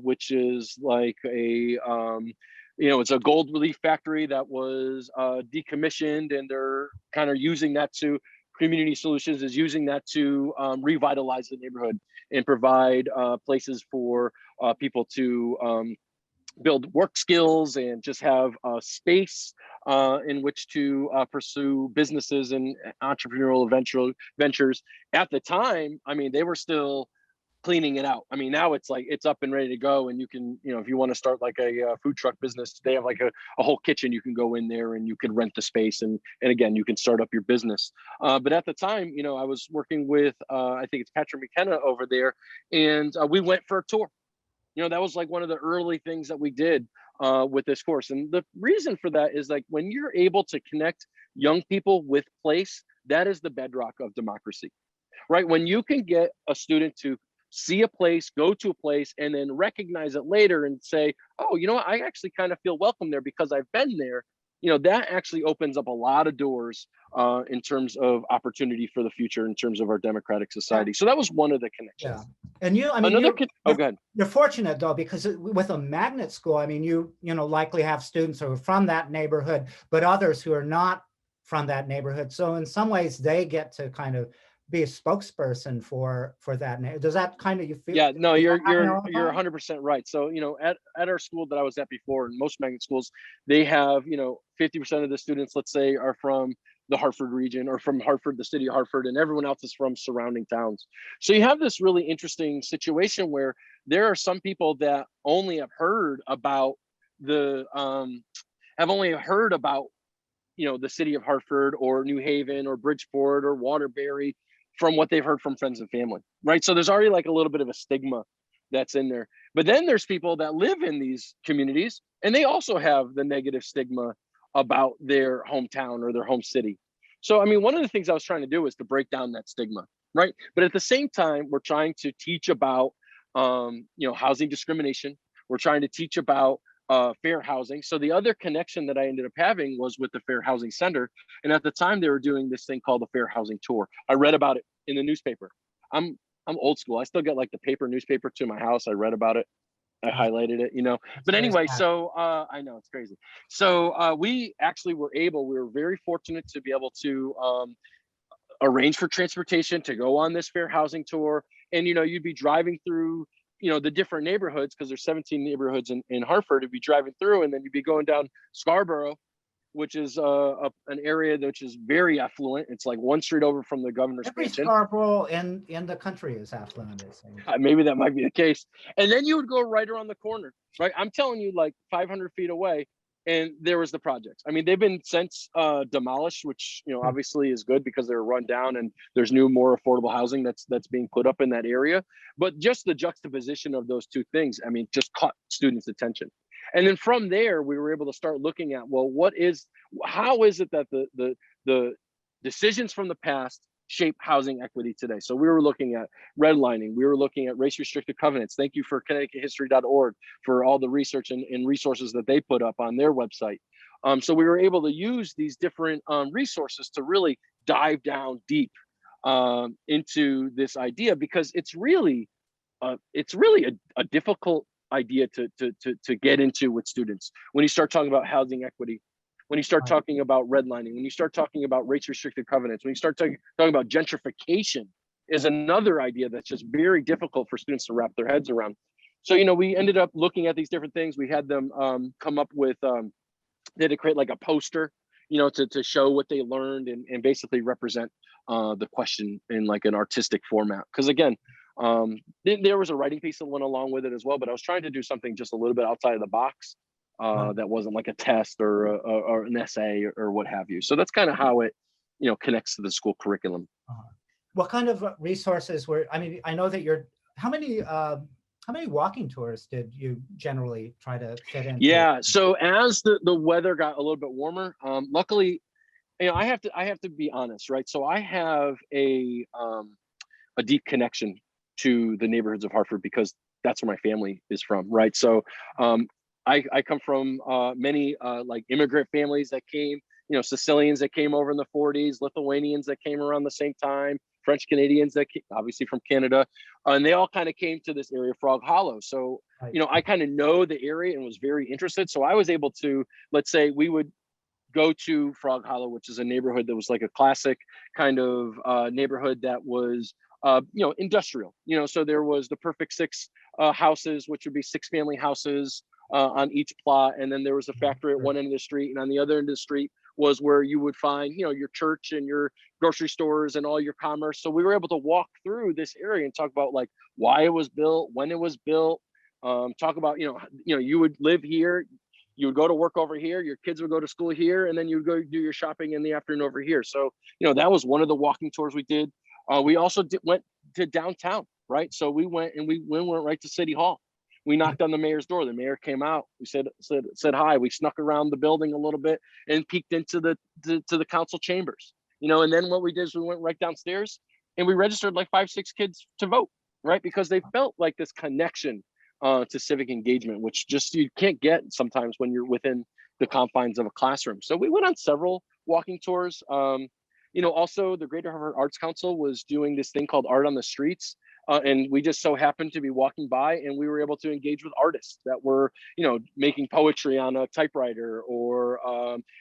which is like a, it's a gold relief factory that was decommissioned, and they're kind of using that to, Community Solutions is using that to revitalize the neighborhood and provide places for people to build work skills and just have a space in which to pursue businesses and entrepreneurial ventures. At the time, I mean, they were still cleaning it out. I mean, now it's like it's up and ready to go, and you can, if you want to start like a food truck business, they have like a whole kitchen. You can go in there and you can rent the space, and again, you can start up your business. But at the time, I was working with I think it's Patrick McKenna over there, and we went for a tour. That was like one of the early things that we did with this course. And the reason for that is like when you're able to connect young people with place, that is the bedrock of democracy, right? When you can get a student to see a place, go to a place, and then recognize it later and say, oh, what? I actually kind of feel welcome there because I've been there. That actually opens up a lot of doors in terms of opportunity for the future, in terms of our democratic society. So that was one of the connections. Yeah. And go ahead. You're fortunate though, because with a magnet school, I mean, you likely have students who are from that neighborhood, but others who are not from that neighborhood. So in some ways they get to kind of be a spokesperson for that. Does that kind of, you feel? Yeah, no, you're 100% right. So, at our school that I was at before, and most magnet schools, they have, 50% of the students, let's say, are from the Hartford region or from Hartford, the city of Hartford, and everyone else is from surrounding towns. So you have this really interesting situation where there are some people that only have heard about the city of Hartford or New Haven or Bridgeport or Waterbury from what they've heard from friends and family, right? So there's already like a little bit of a stigma that's in there. But then there's people that live in these communities and they also have the negative stigma about their hometown or their home city. So, I mean, one of the things I was trying to do is to break down that stigma, right? But at the same time, we're trying to teach about, housing discrimination. We're trying to teach about fair housing. So the other connection that I ended up having was with the Fair Housing Center. And at the time they were doing this thing called the Fair Housing Tour. I read about it in the newspaper. I'm old school. I still get like the paper newspaper to my house. I read about it. I highlighted it, you know. But very anyway, sad. so I know it's crazy. So we actually we were very fortunate to be able to arrange for transportation to go on this fair housing tour. And, you know, you'd be driving through, you know, the different neighborhoods, because there's 17 neighborhoods in Hartford. You'd be driving through, and then you'd be going down Scarborough, which is an area which is very affluent. It's like one street over from the governor's Every mansion. Scarborough in the country is affluent, it seems. Maybe that might be the case. And then you would go right around the corner, right? I'm telling you, like 500 feet away, and there was the projects. I mean, they've been since demolished, which, you know, obviously is good because they're run down and there's new, more affordable housing that's being put up in that area. But just the juxtaposition of those two things, I mean, just caught students' attention. And then from there, we were able to start looking at, well, how is it that the decisions from the past shape housing equity today? So we were looking at redlining, we were looking at race restricted covenants. Thank you for ConnecticutHistory.org for all the research and resources that they put up on their website. So we were able to use these different resources to really dive down deep into this idea, because it's really a difficult idea to get into with students. When you start talking about housing equity, when you start talking about redlining, when you start talking about race restricted covenants, when you start talking about gentrification, is another idea that's just very difficult for students to wrap their heads around. So, you know, we ended up looking at these different things. We had them come up with, they had to create like a poster, you know, to show what they learned and basically represent the question in like an artistic format. Because again, there was a writing piece that went along with it as well, but I was trying to do something just a little bit outside of the box that wasn't like a test or an essay or what have you. So that's kind of how it, you know, connects to the school curriculum. What kind of resources were, I mean, I know that how many walking tours did you generally try to fit in? Yeah, so as the weather got a little bit warmer, luckily, you know, I have to be honest, right? So I have a deep connection to the neighborhoods of Hartford because that's where my family is from, right? So I come from many like immigrant families that came, you know, Sicilians that came over in the 40s, Lithuanians that came around the same time, French Canadians that came, obviously from Canada, and they all kind of came to this area, Frog Hollow. So, you know, I kind of know the area and was very interested. So I was able to, let's say we would go to Frog Hollow, which is a neighborhood that was like a classic kind of neighborhood that was, you know, industrial, you know, so there was the perfect six houses, which would be 6 family houses on each plot. And then there was a factory at one end of the street, and on the other end of the street was where you would find, you know, your church and your grocery stores and all your commerce. So we were able to walk through this area and talk about like why it was built, when it was built, talk about, you know, you would live here, you would go to work over here, your kids would go to school here, and then you would go do your shopping in the afternoon over here. So, you know, that was one of the walking tours we did. We also went to downtown, right? So we went right to City Hall. We knocked on the mayor's door. The mayor came out. We said hi. We snuck around the building a little bit and peeked into the council chambers. You know, and then what we did is we went right downstairs and we registered like 5-6 kids to vote, right? Because they felt like this connection to civic engagement, which just you can't get sometimes when you're within the confines of a classroom. So we went on several walking tours. You know, also the Greater Hartford Arts Council was doing this thing called Art on the Streets. And we just so happened to be walking by and we were able to engage with artists that were, you know, making poetry on a typewriter or,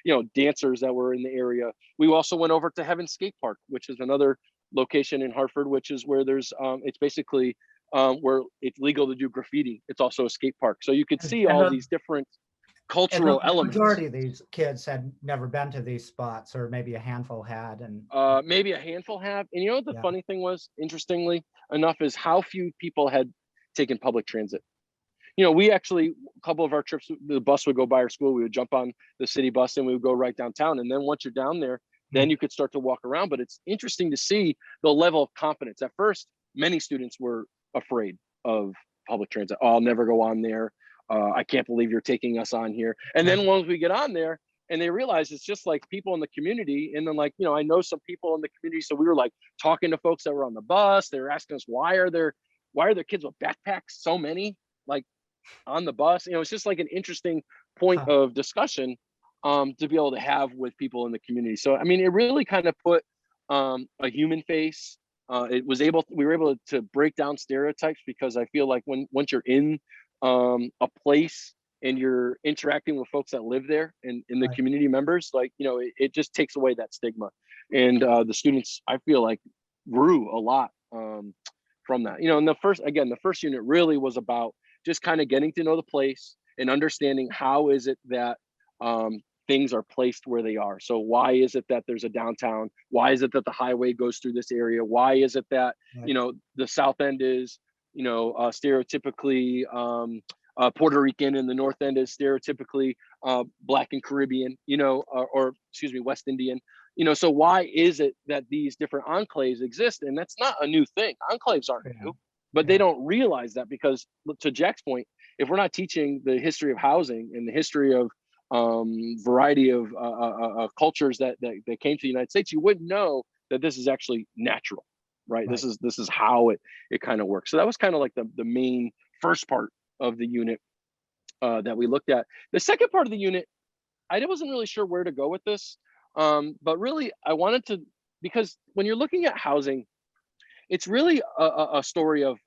you know, dancers that were in the area. We also went over to Heaven Skate Park, which is another location in Hartford, which is where there's, it's basically where it's legal to do graffiti. It's also a skate park. So you could see all these different cultural elements. The majority of these kids had never been to these spots, or maybe a handful had. And maybe a handful have. And you know what the funny thing was, interestingly enough, is how few people had taken public transit. You know, we actually, a couple of our trips, the bus would go by our school, we would jump on the city bus and we would go right downtown. And then once you're down there, then you could start to walk around. But it's interesting to see the level of confidence. At first, many students were afraid of public transit. Oh, I'll never go on there. I can't believe you're taking us on here. And then once we get on there and they realize it's just like people in the community. And then like, you know, I know some people in the community. So we were like talking to folks that were on the bus. They were asking us, why are there kids with backpacks? So many like on the bus, you know, it's just like an interesting point of discussion to be able to have with people in the community. So, I mean, it really kind of put a human face. We were able to break down stereotypes, because I feel like once you're in a place and you're interacting with folks that live there and the Right. community members, like, it just takes away that stigma. And the students, I feel like, grew a lot from that. And the first unit really was about just kind of getting to know the place and understanding how is it that things are placed where they are. So why is it that there's a downtown? Why is it that the highway goes through this area? Why is it that, Right. the South End is, stereotypically Puerto Rican, and the North End is stereotypically Black and Caribbean, or excuse me, West Indian. So why is it that these different enclaves exist? And that's not a new thing. Enclaves aren't Yeah. new, but they don't realize that, because to Jack's point, if we're not teaching the history of housing and the history of variety of cultures that came to the United States, you wouldn't know that this is actually natural, right? Right. This is how it kind of works. So that was kind of like the main first part of the unit that we looked at. The second part of the unit, I wasn't really sure where to go with this, but really I wanted to, because when you're looking at housing, it's really a story of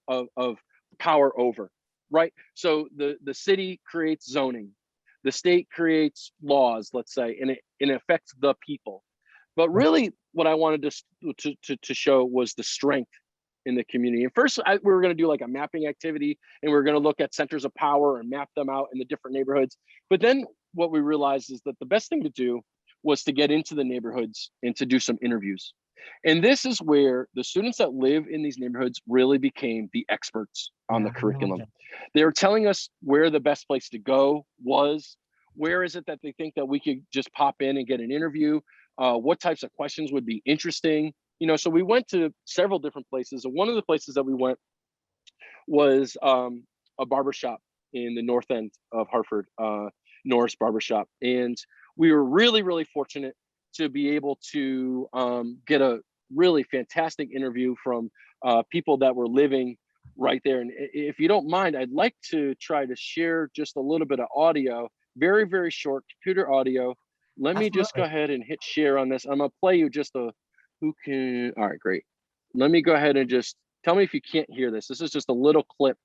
power over, right? So the city creates zoning, the state creates laws, let's say, and it affects the people. But really, what I wanted to show was the strength in the community. And first, we were going to do like a mapping activity, and we were going to look at centers of power and map them out in the different neighborhoods. But then what we realized is that the best thing to do was to get into the neighborhoods and to do some interviews. And this is where the students that live in these neighborhoods really became the experts on the curriculum. They were telling us where the best place to go was, where is it that they think that we could just pop in and get an interview, what types of questions would be interesting. So we went to several different places. And one of the places that we went was a barbershop in the north end of Hartford, Norris Barbershop. And we were really, really fortunate to be able to get a really fantastic interview from people that were living right there. And if you don't mind, I'd like to try to share just a little bit of audio, very, very short computer audio. Let me just go ahead and hit share on this. I'm gonna play you just all right, great. Let me go ahead and just tell me if you can't hear this. This is just a little clip.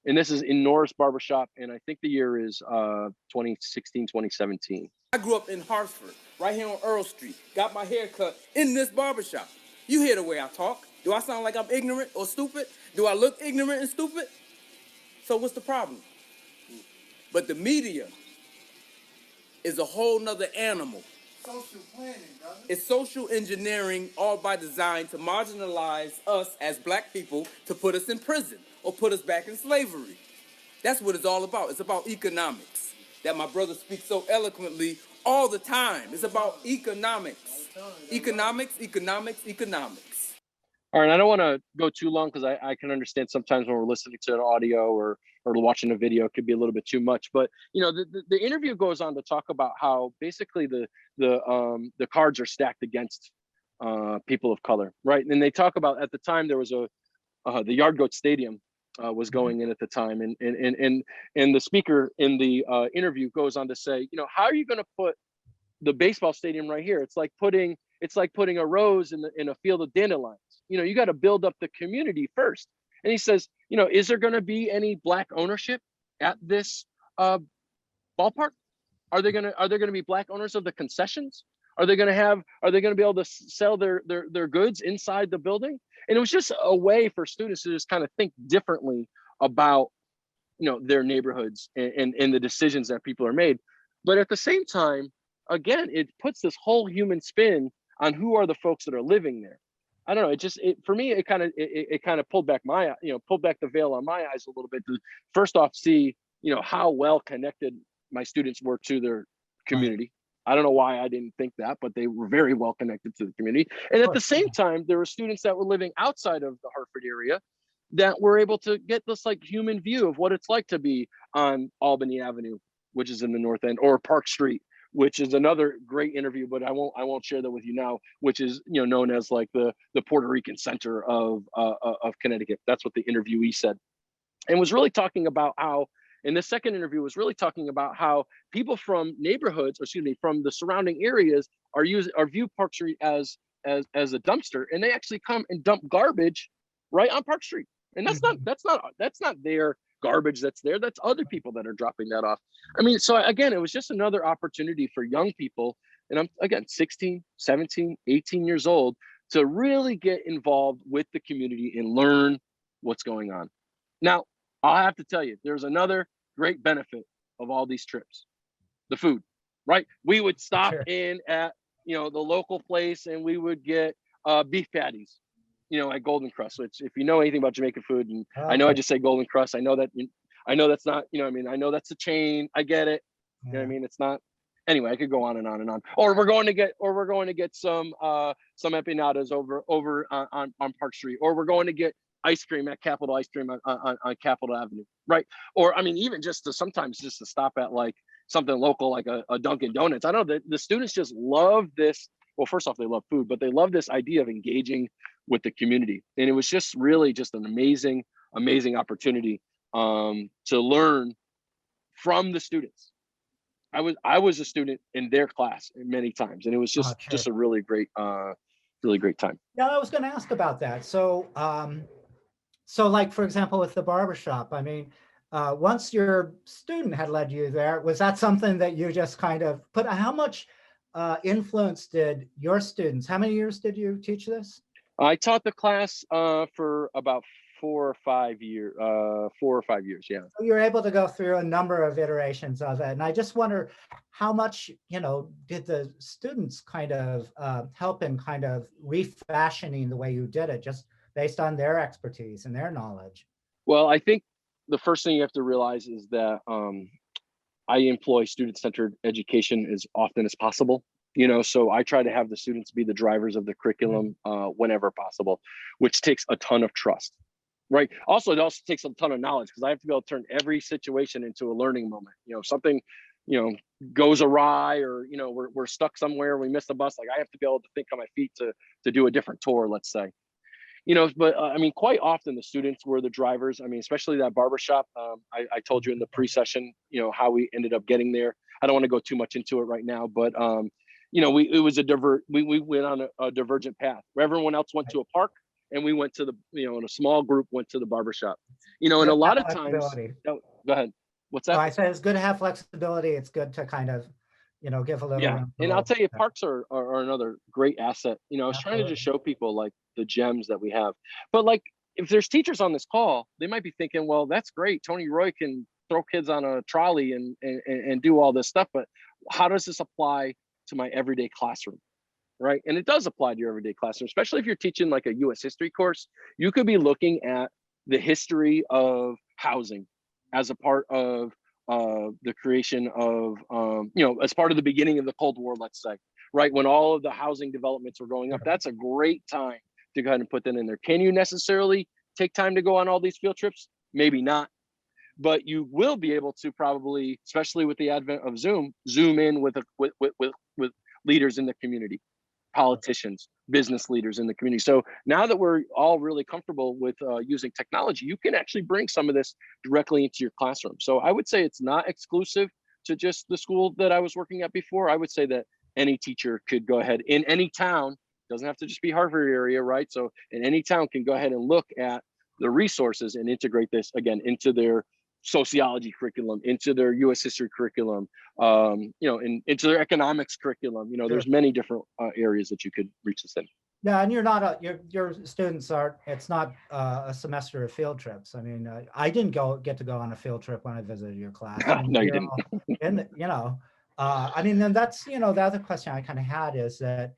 And this is in Norris Barbershop. And I think the year is 2016, 2017. I grew up in Hartford, right here on Earl Street. Got my hair cut in this barbershop. You hear the way I talk. Do I sound like I'm ignorant or stupid? Do I look ignorant and stupid? So what's the problem? But the media is a whole nother animal. Social planning, brother. It's social engineering, all by design to marginalize us as Black people, to put us in prison or put us back in slavery. That's what it's all about. It's about economics, that my brother speaks so eloquently all the time. It's about economics. Economics, economics, economics. All right, I don't want to go too long, because I can understand sometimes when we're listening to an audio or watching a video, it could be a little bit too much. But the interview goes on to talk about how basically the cards are stacked against people of color, right? And they talk about, at the time there was the Yard Goat Stadium was going in at the time, and the speaker in the interview goes on to say, how are you going to put the baseball stadium right here? It's like putting a rose in a field of dandelions. You got to build up the community first. And he says, is there going to be any Black ownership at this ballpark? Are there going to be Black owners of the concessions? Are they going to be able to sell their goods inside the building? And it was just a way for students to just kind of think differently about, their neighborhoods and the decisions that people are made. But at the same time, again, it puts this whole human spin on who are the folks that are living there. I don't know. For me, it kind of pulled back the veil on my eyes a little bit to first off see, how well connected my students were to their community. Right. I don't know why I didn't think that, but they were very well connected to the community. And at the same time, there were students that were living outside of the Hartford area that were able to get this like human view of what it's like to be on Albany Avenue, which is in the North End, or Park Street, which is another great interview, but I won't share that with you now, which is known as like the Puerto Rican center of Connecticut. That's what the interviewee said, and was really talking about how, in the second interview, was really talking about how people from neighborhoods, from the surrounding areas are view Park Street as a dumpster, and they actually come and dump garbage right on Park Street, and that's not their garbage that's there, that's other people that are dropping that off. I mean, so again, it was just another opportunity for young people, and I'm again 16, 17, 18 years old, to really get involved with the community and learn what's going on. Now, I'll have to tell you, there's another great benefit of all these trips: the food, right? We would stop Sure. in at, you know, the local place, and we would get beef patties, you know, at Golden Crust, which, if you know anything about Jamaican food, and I know I Okay. just say Golden Crust, I know that, I know that's not, you know what I mean, I know that's a chain, I get it, you know what I Yeah. mean, it's not, anyway, I could go on and on and on. Or we're going to get some empanadas over on Park Street, or we're going to get ice cream at Capitol Ice Cream on Capitol Avenue, right? Or I mean, even just to sometimes just to stop at like something local, like a Dunkin' Donuts. I know that the students just love this. Well, first off, they love food, but they love this idea of engaging with the community. And it was just really just an amazing opportunity to learn from the students. I was a student in their class many times, and it was Sure. just a really great time. Yeah, I was going to ask about that. So, so like, for example, with the barbershop, I mean, once your student had led you there, was that something that you just kind of put, how much influence did your students, how many years did you teach this? I taught the class for about 4 or 5 years. 4 or 5 years, yeah. So you're able to go through a number of iterations of it. And I just wonder how much, you know, did the students kind of help in kind of refashioning the way you did it, just based on their expertise and their knowledge? Well, I think the first thing you have to realize is that I employ student-centered education as often as possible. You know, so I try to have the students be the drivers of the curriculum whenever possible, which takes a ton of trust, right? Also, it also takes a ton of knowledge, because I have to be able to turn every situation into a learning moment. You know, if something, you know, goes awry, or, you know, we're stuck somewhere, we missed the bus, like I have to be able to think on my feet to do a different tour, let's say. You know, but I mean, quite often the students were the drivers. I mean, especially that barbershop. I told you in the pre-session, you know, how we ended up getting there. I don't want to go too much into it right now, but you know, we went on a divergent path where everyone else went to a park, and we went to the, you know, in a small group went to the barbershop. You know, and a lot of times, go ahead. What's that? So I said it's good to have flexibility. It's good to kind of, you know, give a little. Yeah, and I'll tell you, parks are another great asset. You know, I was trying to just show people like the gems that we have. But like, if there's teachers on this call, they might be thinking, well, that's great. Tony Roy can throw kids on a trolley and do all this stuff, but how does this apply to my everyday classroom? Right? And it does apply to your everyday classroom, especially if you're teaching like a US history course. You could be looking at the history of housing as a part of the creation of, you know, as part of the beginning of the Cold War, let's say, right? When all of the housing developments were going up, that's a great time to go ahead and put that in there. Can you necessarily take time to go on all these field trips? Maybe not, but you will be able to probably, especially with the advent of zoom in with leaders in the community, politicians, business leaders in the community. So now that we're all really comfortable with using technology, you can actually bring some of this directly into your classroom. So I would say it's not exclusive to just the school that I was working at before. I would say that any teacher could go ahead in any town, doesn't have to just be Hartford area, right? So in any town can go ahead and look at the resources and integrate this again into their sociology curriculum, into their US history curriculum, you know, into their economics curriculum. You know, there's many different areas that you could reach this in. Yeah, and you're not your students are. It's not a semester of field trips. I mean, I didn't get to go on a field trip when I visited your class. No, you didn't. And you know, I mean, then that's, you know, the other question I kind of had is that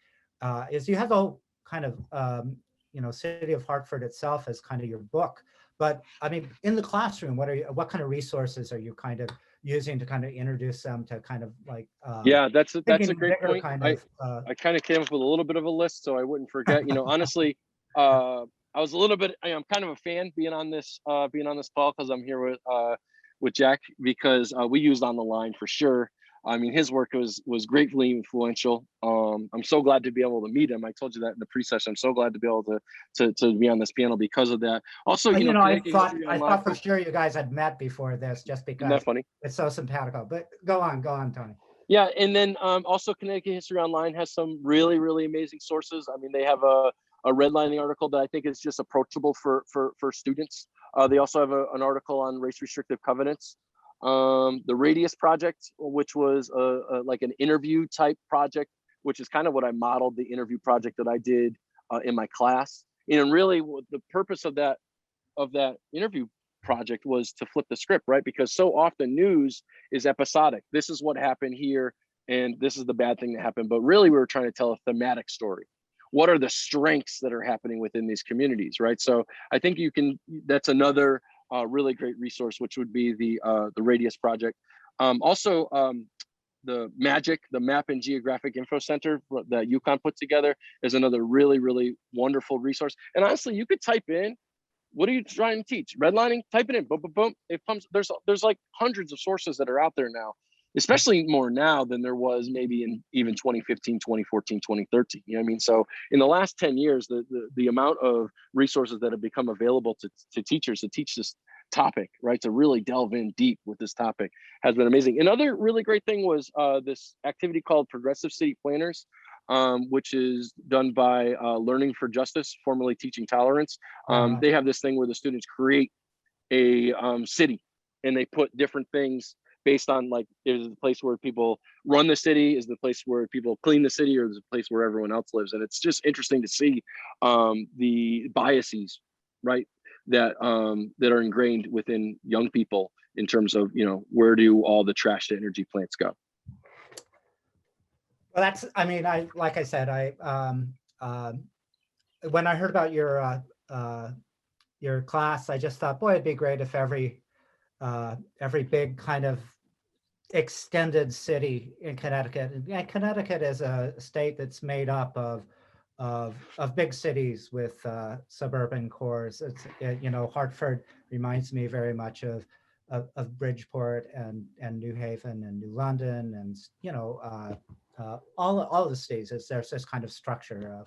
is you have the whole kind of you know, city of Hartford itself as kind of your book, but I mean, in the classroom, what kind of resources are you kind of using to kind of introduce them to kind of like yeah, that's a great point. I kind of came up with a little bit of a list so I wouldn't forget. You know, honestly, I was a little bit, I'm kind of a fan being on this call, because I'm here with Jack, because we used On the Line for sure. I mean, his work was greatly influential. I'm so glad to be able to meet him. I told you that in the pre-session. I'm so glad to be able to be on this panel because of that. Also, you know, I thought for sure you guys had met before this, just because. Isn't that funny? It's so simpatico. But go on, Tony. Yeah, and then also Connecticut History Online has some really, really amazing sources. I mean, they have a redlining article that I think is just approachable for students. They also have an article on race restrictive covenants. The Radius Project, which was like an interview type project, which is kind of what I modeled the interview project that I did in my class. And really the purpose of that interview project was to flip the script, right? Because so often news is episodic. This is what happened here, and this is the bad thing that happened. But really, we were trying to tell a thematic story. What are the strengths that are happening within these communities, right? So I think that's another really great resource, which would be the Radius Project. Also, the MAGIC, the Map and Geographic Info Center that UConn put together, is another really, really wonderful resource. And honestly, you could type in, what are you trying to teach? Redlining? Type it in, boom, boom, boom. It comes. There's like hundreds of sources that are out there now, especially more now than there was maybe in even 2015, 2014, 2013. You know what I mean? So in the last 10 years, the amount of resources that have become available to teachers to teach this topic, right, to really delve in deep with this topic, has been amazing. Another really great thing was this activity called Progressive City Planners, which is done by Learning for Justice, formerly Teaching Tolerance. They have this thing where the students create a city, and they put different things based on, like, is the place where people run the city, is the place where people clean the city, or is the place where everyone else lives. And it's just interesting to see the biases, right, that are ingrained within young people in terms of, where do all the trash to energy plants go. Well, that's, I mean, like I said, when I heard about your class, I just thought, boy, it'd be great if every big kind of extended city in Connecticut, and Connecticut is a state that's made up of big cities with suburban cores. Hartford reminds me very much of Bridgeport and New Haven and New London, and all the states. There's this kind of structure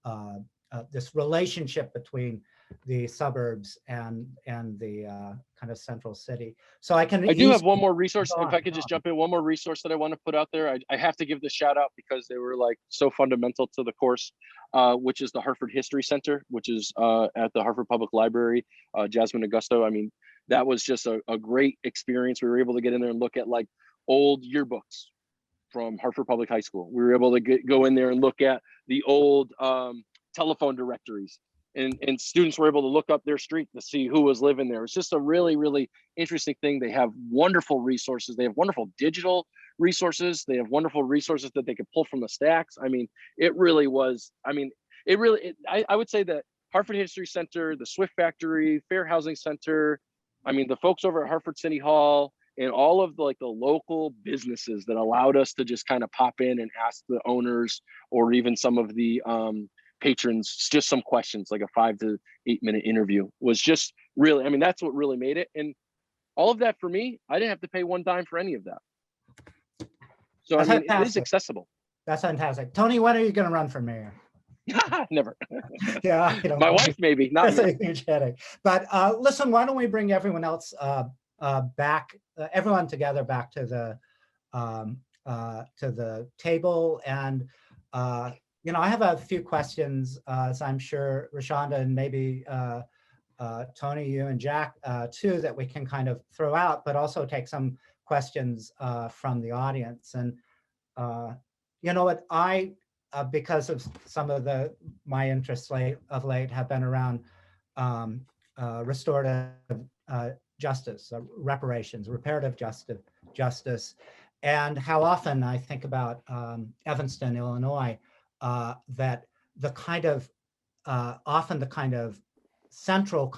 of this relationship between the suburbs and the kind of central city. So I do have one more resource. If I could just jump in, one more resource that I want to put out there. I have to give the shout out because they were like so fundamental to the course, which is the Hartford History Center, which is at the Hartford Public Library. Jasmine Augusto. I mean, that was just a great experience. We were able to get in there and look at like old yearbooks from Hartford Public High School. We were able to go in there and look at the old telephone directories. And students were able to look up their street to see who was living there. It's just a really, really interesting thing. They have wonderful resources. They have wonderful digital resources. They have wonderful resources that they could pull from the stacks. I mean, it really was, I would say that Hartford History Center, the Swift Factory, Fair Housing Center, I mean, the folks over at Hartford City Hall, and all of the local businesses that allowed us to just kind of pop in and ask the owners or even some of the patrons just some questions, like a 5 to 8 minute interview, was just really, I mean, that's what really made it. And all of that for me, I didn't have to pay one dime for any of that. So That's I mean, fantastic. it is accessible. That's fantastic. Tony, when are you going to run for mayor? Never. Yeah, my wife maybe, not that's me. a huge headache. But listen, why don't we bring everyone else back, everyone together back to the table. And I have a few questions, as I'm sure Rashonda and maybe Tony, you and Jack too, that we can kind of throw out, but also take some questions from the audience. And you know what, because of some of my interests of late have been around restorative justice, reparations, reparative justice, and how often I think about Evanston, Illinois, that the kind of often the kind of central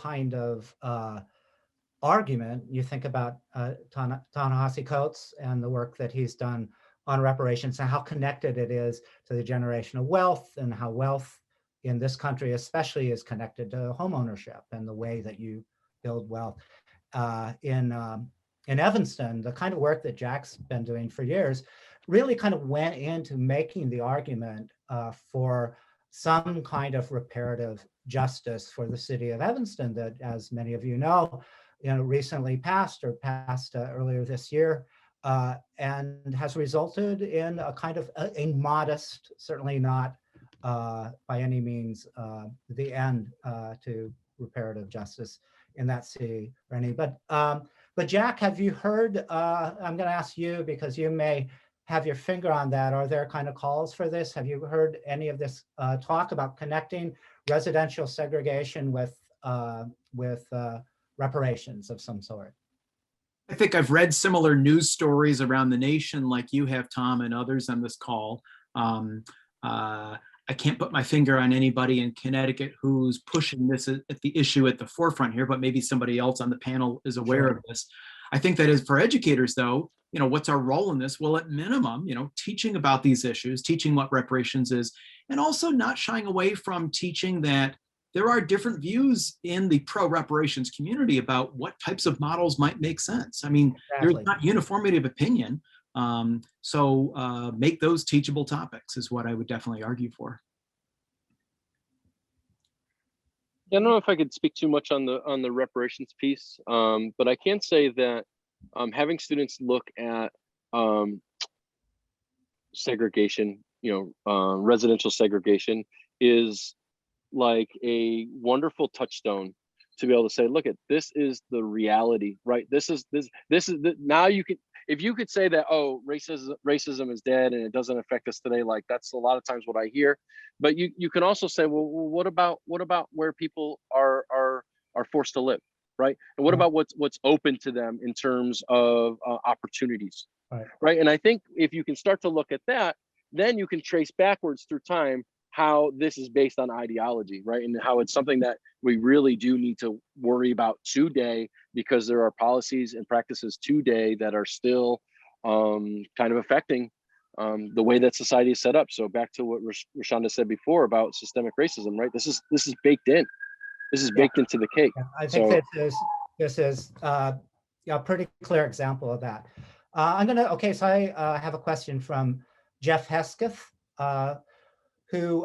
argument, you think about Ta-Nehisi Coates and the work that he's done on reparations and how connected it is to the generation of wealth, and how wealth in this country especially is connected to home ownership and the way that you build wealth. In Evanston, the kind of work that Jack's been doing for years really kind of went into making the argument for some kind of reparative justice for the city of Evanston that, as many of you know, recently passed earlier this year, and has resulted in a kind of a modest, certainly not by any means the end to reparative justice in that city or any. But Jack, have you heard? I'm going to ask you because you may have your finger on that. Are there kind of calls for this? Have you heard any of this talk about connecting residential segregation with reparations of some sort? I think I've read similar news stories around the nation like you have, Tom, and others on this call. I can't put my finger on anybody in Connecticut who's pushing this at the issue at the forefront here, but maybe somebody else on the panel is aware of this. I think that is for educators, though, what's our role in this? Well, at minimum, teaching about these issues, teaching what reparations is, and also not shying away from teaching that there are different views in the pro-reparations community about what types of models might make sense. I mean, Exactly. There's not uniformity of opinion. So make those teachable topics is what I would definitely argue for. I don't know if I could speak too much on the reparations piece, but I can say that having students look at segregation, residential segregation is like a wonderful touchstone to be able to say, look at this is the reality, right? This is now you can, if you could say that, oh, racism is dead and it doesn't affect us today, like that's a lot of times what I hear. But you can also say, well, what about where people are forced to live, right? And what about what's open to them in terms of opportunities, right? And I think if you can start to look at that, then you can trace backwards through time how this is based on ideology, right? And how it's something that we really do need to worry about today, because there are policies and practices today that are still kind of affecting the way that society is set up. So back to what Rashonda said before about systemic racism, right? This is baked in. This is baked into the cake. Yeah, I think this is a pretty clear example of that. So I have a question from Jeff Hesketh, who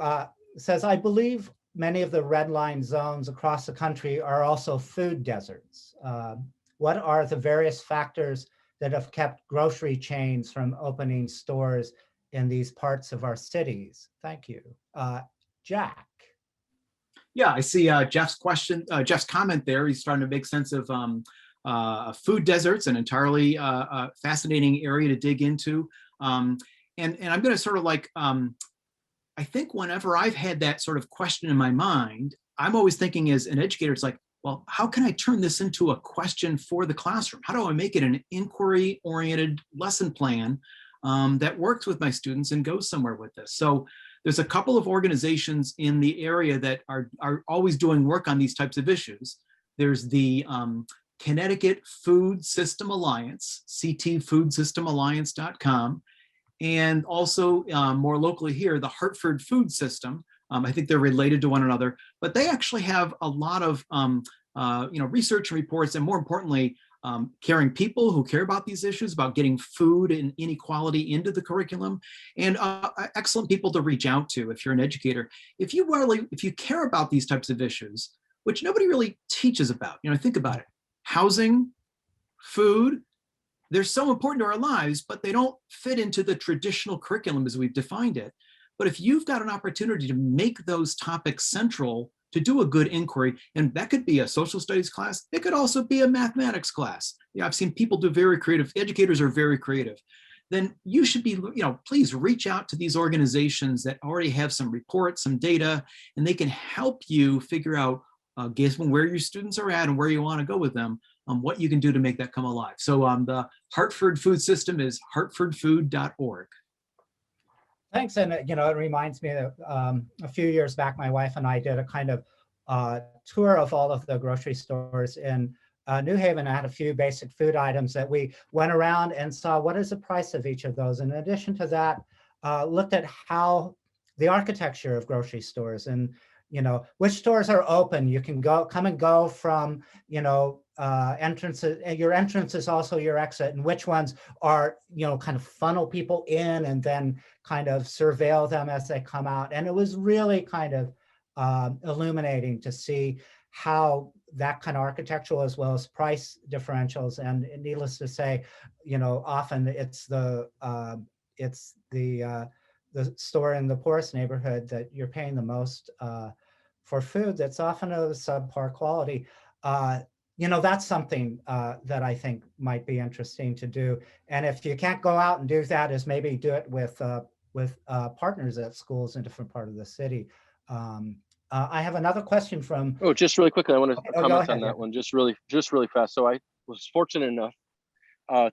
says, I believe many of the red line zones across the country are also food deserts. What are the various factors that have kept grocery chains from opening stores in these parts of our cities? Thank you. Jack. Yeah, I see Jeff's question, Jeff's comment there. He's starting to make sense of food deserts, an entirely fascinating area to dig into. And I'm going to sort of like, I think whenever I've had that sort of question in my mind, I'm always thinking as an educator, it's like, well, how can I turn this into a question for the classroom? How do I make it an inquiry-oriented lesson plan that works with my students and goes somewhere with this? So there's a couple of organizations in the area that are always doing work on these types of issues. There's the Connecticut Food System Alliance, ctfoodsystemalliance.com. And also more locally here, the Hartford Food System. I think they're related to one another, but they actually have a lot of research and reports, and more importantly, caring people who care about these issues, about getting food and inequality into the curriculum, and excellent people to reach out to if you're an educator. If you care about these types of issues, which nobody really teaches about, think about it, housing, food, they're so important to our lives, but they don't fit into the traditional curriculum as we've defined it. But if you've got an opportunity to make those topics central, to do a good inquiry, and that could be a social studies class, it could also be a mathematics class. I've seen people do very creative, educators are very creative. Then you should be, please reach out to these organizations that already have some reports, some data, and they can help you figure out, given where your students are at and where you want to go with them, what you can do to make that come alive. So the Hartford Food System is hartfordfood.org. Thanks. And, it reminds me that a few years back, my wife and I did a kind of tour of all of the grocery stores in New Haven. I had a few basic food items that we went around and saw what is the price of each of those. In addition to that, looked at how the architecture of grocery stores and, which stores are open. You can come and go from, entrances, and your entrance is also your exit, and which ones are, kind of funnel people in and then kind of surveil them as they come out. And it was really kind of illuminating to see how that kind of architectural as well as price differentials. And needless to say, often it's the store in the poorest neighborhood that you're paying the most for food that's often of subpar quality. that's something that I think might be interesting to do. And if you can't go out and do that, is maybe do it with partners at schools in different part of the city. I have another question from. Oh, just really quickly, I want to Go comment ahead, on yeah. that one, just really fast. So I was fortunate enough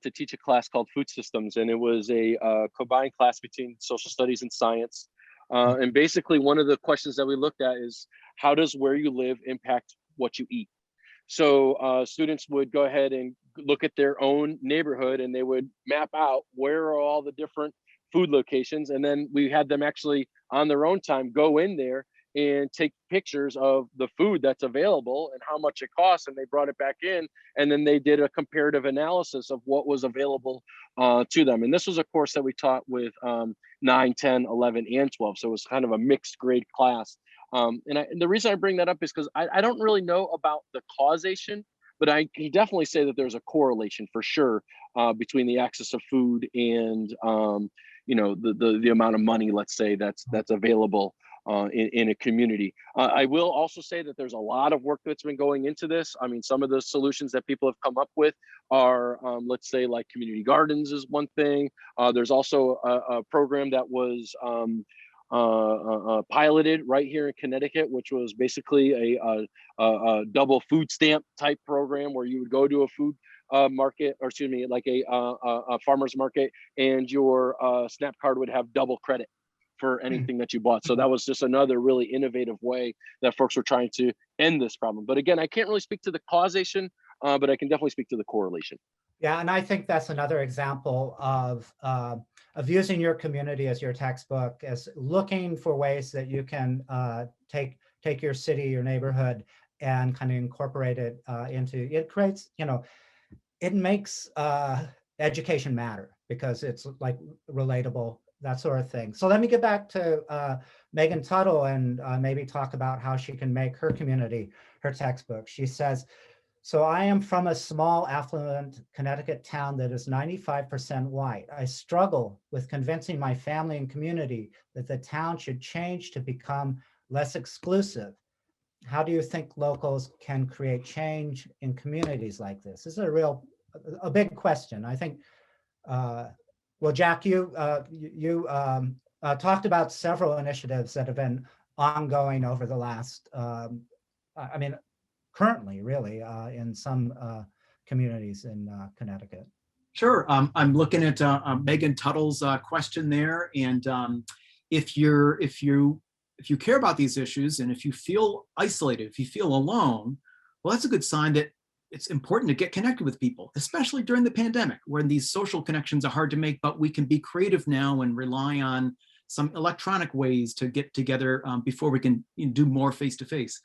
to teach a class called Food Systems, and it was a combined class between social studies and science. And basically, one of the questions that we looked at is, how does where you live impact what you eat? So students would go ahead and look at their own neighborhood, and they would map out where are all the different food locations. And then we had them actually on their own time go in there and take pictures of the food that's available and how much it costs. And they brought it back in, and then they did a comparative analysis of what was available to them. And this was a course that we taught with 9, 10, 11, and 12. So it was kind of a mixed grade class. And the reason I bring that up is because I don't really know about the causation, but I can definitely say that there's a correlation for sure between the access of food and the amount of money, let's say, that's available in a community. I will also say that there's a lot of work that's been going into this. I mean, some of the solutions that people have come up with are, let's say, like community gardens is one thing. There's also a program that was piloted right here in Connecticut, which was basically a double food stamp type program where you would go to a food market, or excuse me, like a farmer's market, and your SNAP card would have double credit for anything that you bought. So that was just another really innovative way that folks were trying to end this problem. But again, I can't really speak to the causation, but I can definitely speak to the correlation. Yeah, and I think that's another example of using your community as your textbook, as looking for ways that you can take your city, your neighborhood, and kind of incorporate it into. It creates, it makes education matter because it's like relatable, that sort of thing. So let me get back to Megan Tuttle and maybe talk about how she can make her community her textbook. She says, so I am from a small, affluent Connecticut town that is 95% white. I struggle with convincing my family and community that the town should change to become less exclusive. How do you think locals can create change in communities like this? This is a big question. I think, well, Jack, you talked about several initiatives that have been ongoing over the last, currently, really, in some communities in Connecticut. Sure. I'm looking at Megan Tuttle's question there, and if you care about these issues, and if you feel isolated, if you feel alone, well, that's a good sign that it's important to get connected with people, especially during the pandemic, when these social connections are hard to make. But we can be creative now and rely on some electronic ways to get together before we can do more face-to-face.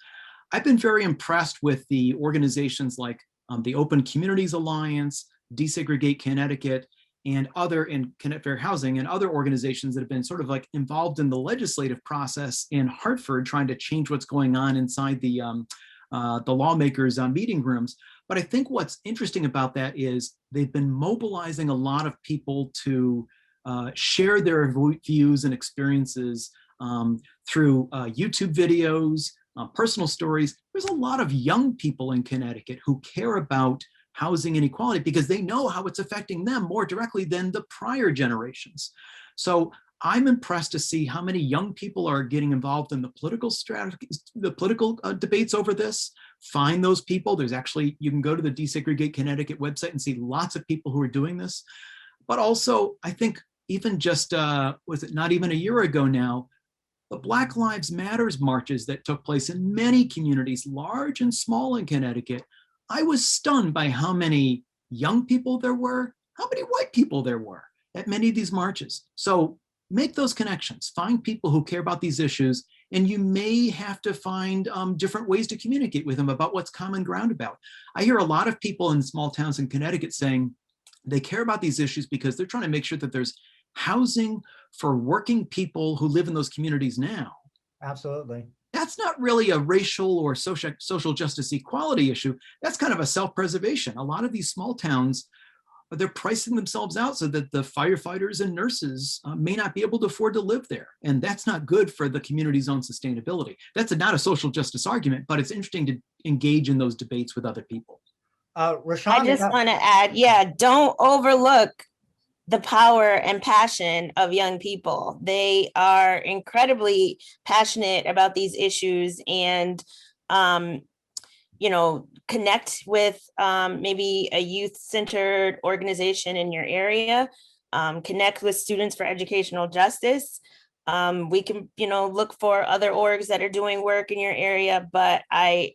I've been very impressed with the organizations like the Open Communities Alliance, Desegregate Connecticut, and other in Connect Fair Housing, and other organizations that have been sort of like involved in the legislative process in Hartford, trying to change what's going on inside the lawmakers' meeting rooms. But I think what's interesting about that is they've been mobilizing a lot of people to share their views and experiences through YouTube videos, personal stories. There's a lot of young people in Connecticut who care about housing inequality because they know how it's affecting them more directly than the prior generations. So I'm impressed to see how many young people are getting involved in the political debates over this. Find those people. There's actually, you can go to the Desegregate Connecticut website and see lots of people who are doing this. But also, I think even just, was it not even a year ago now, the Black Lives Matters marches that took place in many communities, large and small in Connecticut, I was stunned by how many young people there were, how many white people there were at many of these marches. So make those connections, find people who care about these issues, and you may have to find different ways to communicate with them about what's common ground about. I hear a lot of people in small towns in Connecticut saying they care about these issues because they're trying to make sure that there's housing for working people who live in those communities now. Absolutely. That's not really a racial or social justice equality issue. That's kind of a self-preservation. A lot of these small towns, they're pricing themselves out so that the firefighters and nurses may not be able to afford to live there. And that's not good for the community's own sustainability. That's not a social justice argument, but it's interesting to engage in those debates with other people. I Rashonda, just want to add, yeah, don't overlook the power and passion of young people. They are incredibly passionate about these issues, and connect with maybe a youth-centered organization in your area, connect with Students for Educational Justice. We can, look for other orgs that are doing work in your area, but I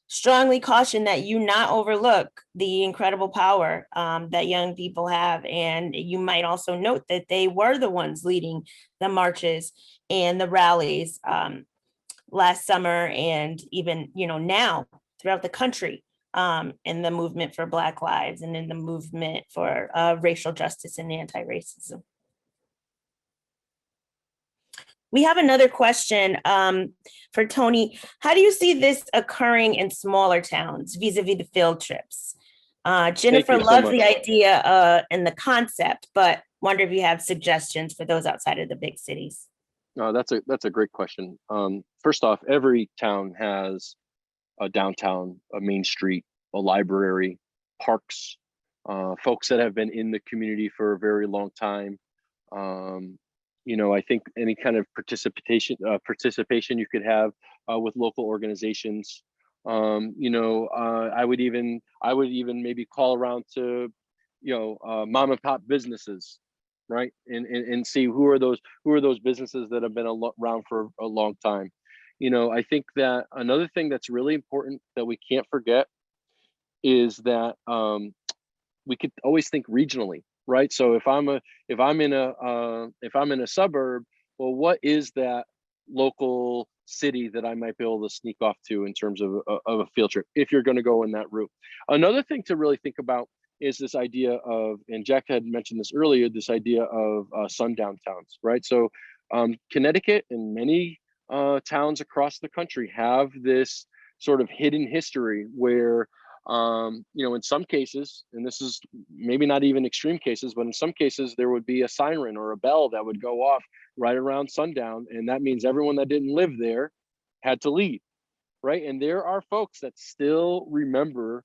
strongly caution that you not overlook the incredible power that young people have. And you might also note that they were the ones leading the marches and the rallies last summer, and even, now throughout the country, in the movement for Black lives and in the movement for racial justice and anti-racism. We have another question for Tony. How do you see this occurring in smaller towns vis-a-vis the field trips? Jennifer so loves much. the idea and the concept, but wonder if you have suggestions for those outside of the big cities. That's a great question. First off, every town has a downtown, a main street, a library, parks, folks that have been in the community for a very long time. I think any kind of participation you could have with local organizations. I would even maybe call around to, mom and pop businesses, right? And see who are those businesses that have been around for a long time. I think that another thing that's really important that we can't forget is that we could always think regionally, right? So if I'm in a suburb, well, what is that local city that I might be able to sneak off to in terms of a field trip if you're going to go in that route? Another thing to really think about is this idea of, and Jack had mentioned this earlier, this idea of Sundown Towns, right? So Connecticut and many towns across the country have this sort of hidden history where, in some cases, and this is maybe not even extreme cases, but in some cases there would be a siren or a bell that would go off right around sundown. And that means everyone that didn't live there had to leave, right? And there are folks that still remember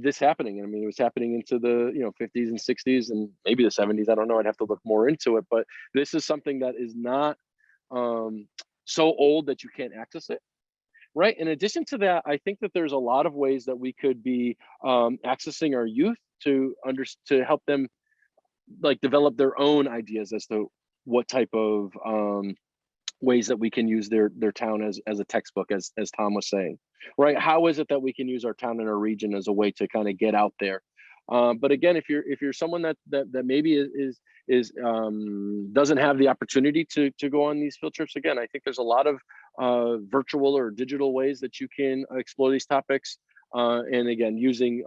this happening. I mean, it was happening into the 50s and 60s and maybe the 70s. I don't know. I'd have to look more into it. But this is something that is not so old that you can't access it, right? In addition to that, I think that there's a lot of ways that we could be accessing our youth to help them develop their own ideas as to what type of ways that we can use their town as a textbook, as Tom was saying, right? How is it that we can use our town and our region as a way to kind of get out there? But again, if you're someone that maybe is doesn't have the opportunity to go on these field trips, again, I think there's a lot of virtual or digital ways that you can explore these topics. And again, using,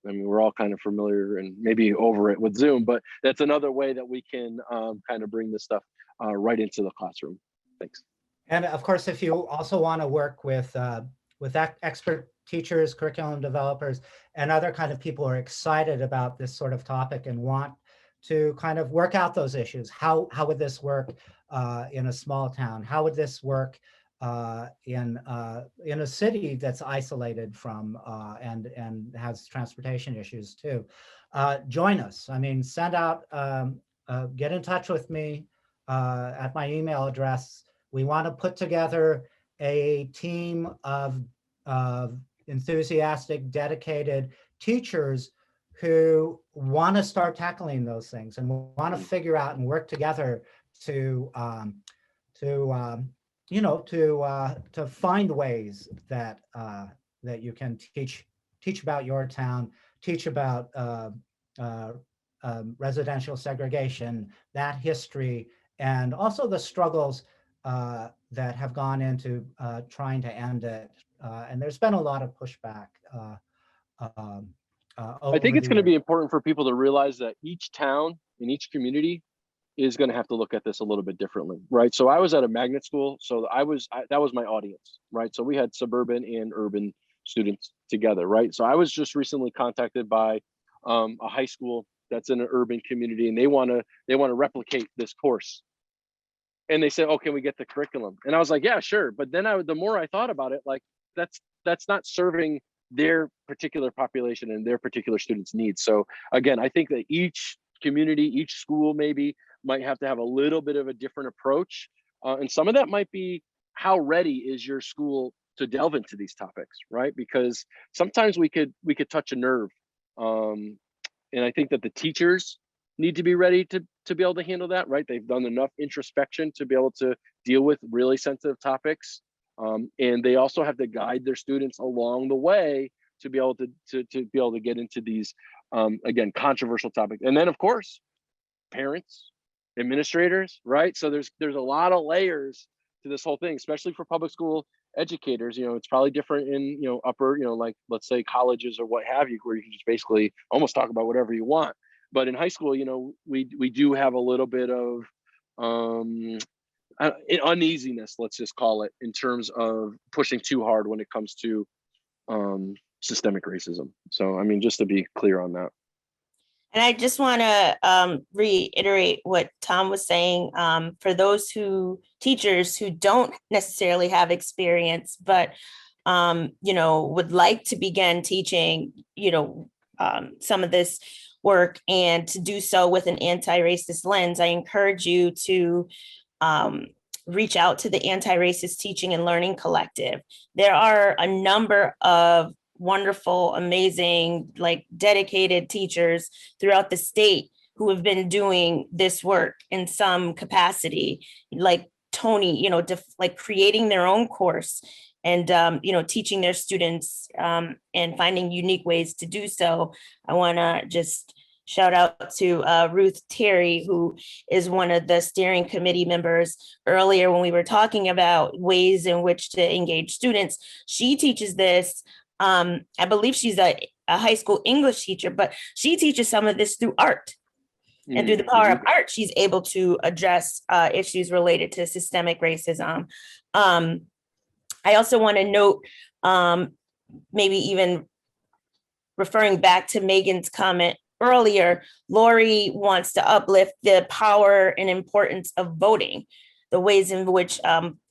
we're all kind of familiar and maybe over it with Zoom, but that's another way that we can kind of bring this stuff right into the classroom. Thanks. And of course, if you also want to work with expert teachers, curriculum developers, and other kind of people who are excited about this sort of topic and want to kind of work out those issues. How would this work in a small town? How would this work in a city that's isolated from and has transportation issues too? Join us. I mean, send out, get in touch with me at my email address. We want to put together a team of enthusiastic, dedicated teachers who want to start tackling those things and want to figure out and work together to find ways that that you can teach about your town, teach about residential segregation, that history, and also the struggles that have gone into trying to end it. And there's been a lot of pushback. I think it's going to be important for people to realize that each town and each community is going to have to look at this a little bit differently, right? So I was at a magnet school, so that was my audience, right? So we had suburban and urban students together, right? So I was just recently contacted by a high school that's in an urban community, and they want to replicate this course. And they said, "Oh, can we get the curriculum?" And I was like, "Yeah, sure." But then the more I thought about it, like that's not serving their particular population and their particular students' needs. So again, I think that each community, each school maybe might have to have a little bit of a different approach. And some of that might be, how ready is your school to delve into these topics, right? Because sometimes we could touch a nerve. And I think that the teachers need to be ready to be able to handle that, right? They've done enough introspection to be able to deal with really sensitive topics. And they also have to guide their students along the way to be able to get into these, again, controversial topics. And then of course, parents, administrators, right? So there's a lot of layers to this whole thing, especially for public school educators. It's probably different in, upper, like let's say colleges or what have you, where you can just basically almost talk about whatever you want. But in high school, we do have a little bit of uneasiness, let's just call it, in terms of pushing too hard when it comes to systemic racism. So, I mean, just to be clear on that. And I just want to reiterate what Tom was saying. For those teachers who don't necessarily have experience, but would like to begin teaching, some of this work, and to do so with an anti-racist lens, I encourage you to reach out to the Anti-Racist Teaching and Learning Collective. There are a number of wonderful, amazing, dedicated teachers throughout the state who have been doing this work in some capacity, like Tony, creating their own course and, teaching their students and finding unique ways to do so. I want to just shout out to Ruth Terry, who is one of the steering committee members. Earlier, when we were talking about ways in which to engage students, she teaches this. I believe she's a high school English teacher, but she teaches some of this through art. And through the power of art, she's able to address issues related to systemic racism. I also want to note, maybe even referring back to Megan's comment earlier, Lori wants to uplift the power and importance of voting, the ways in which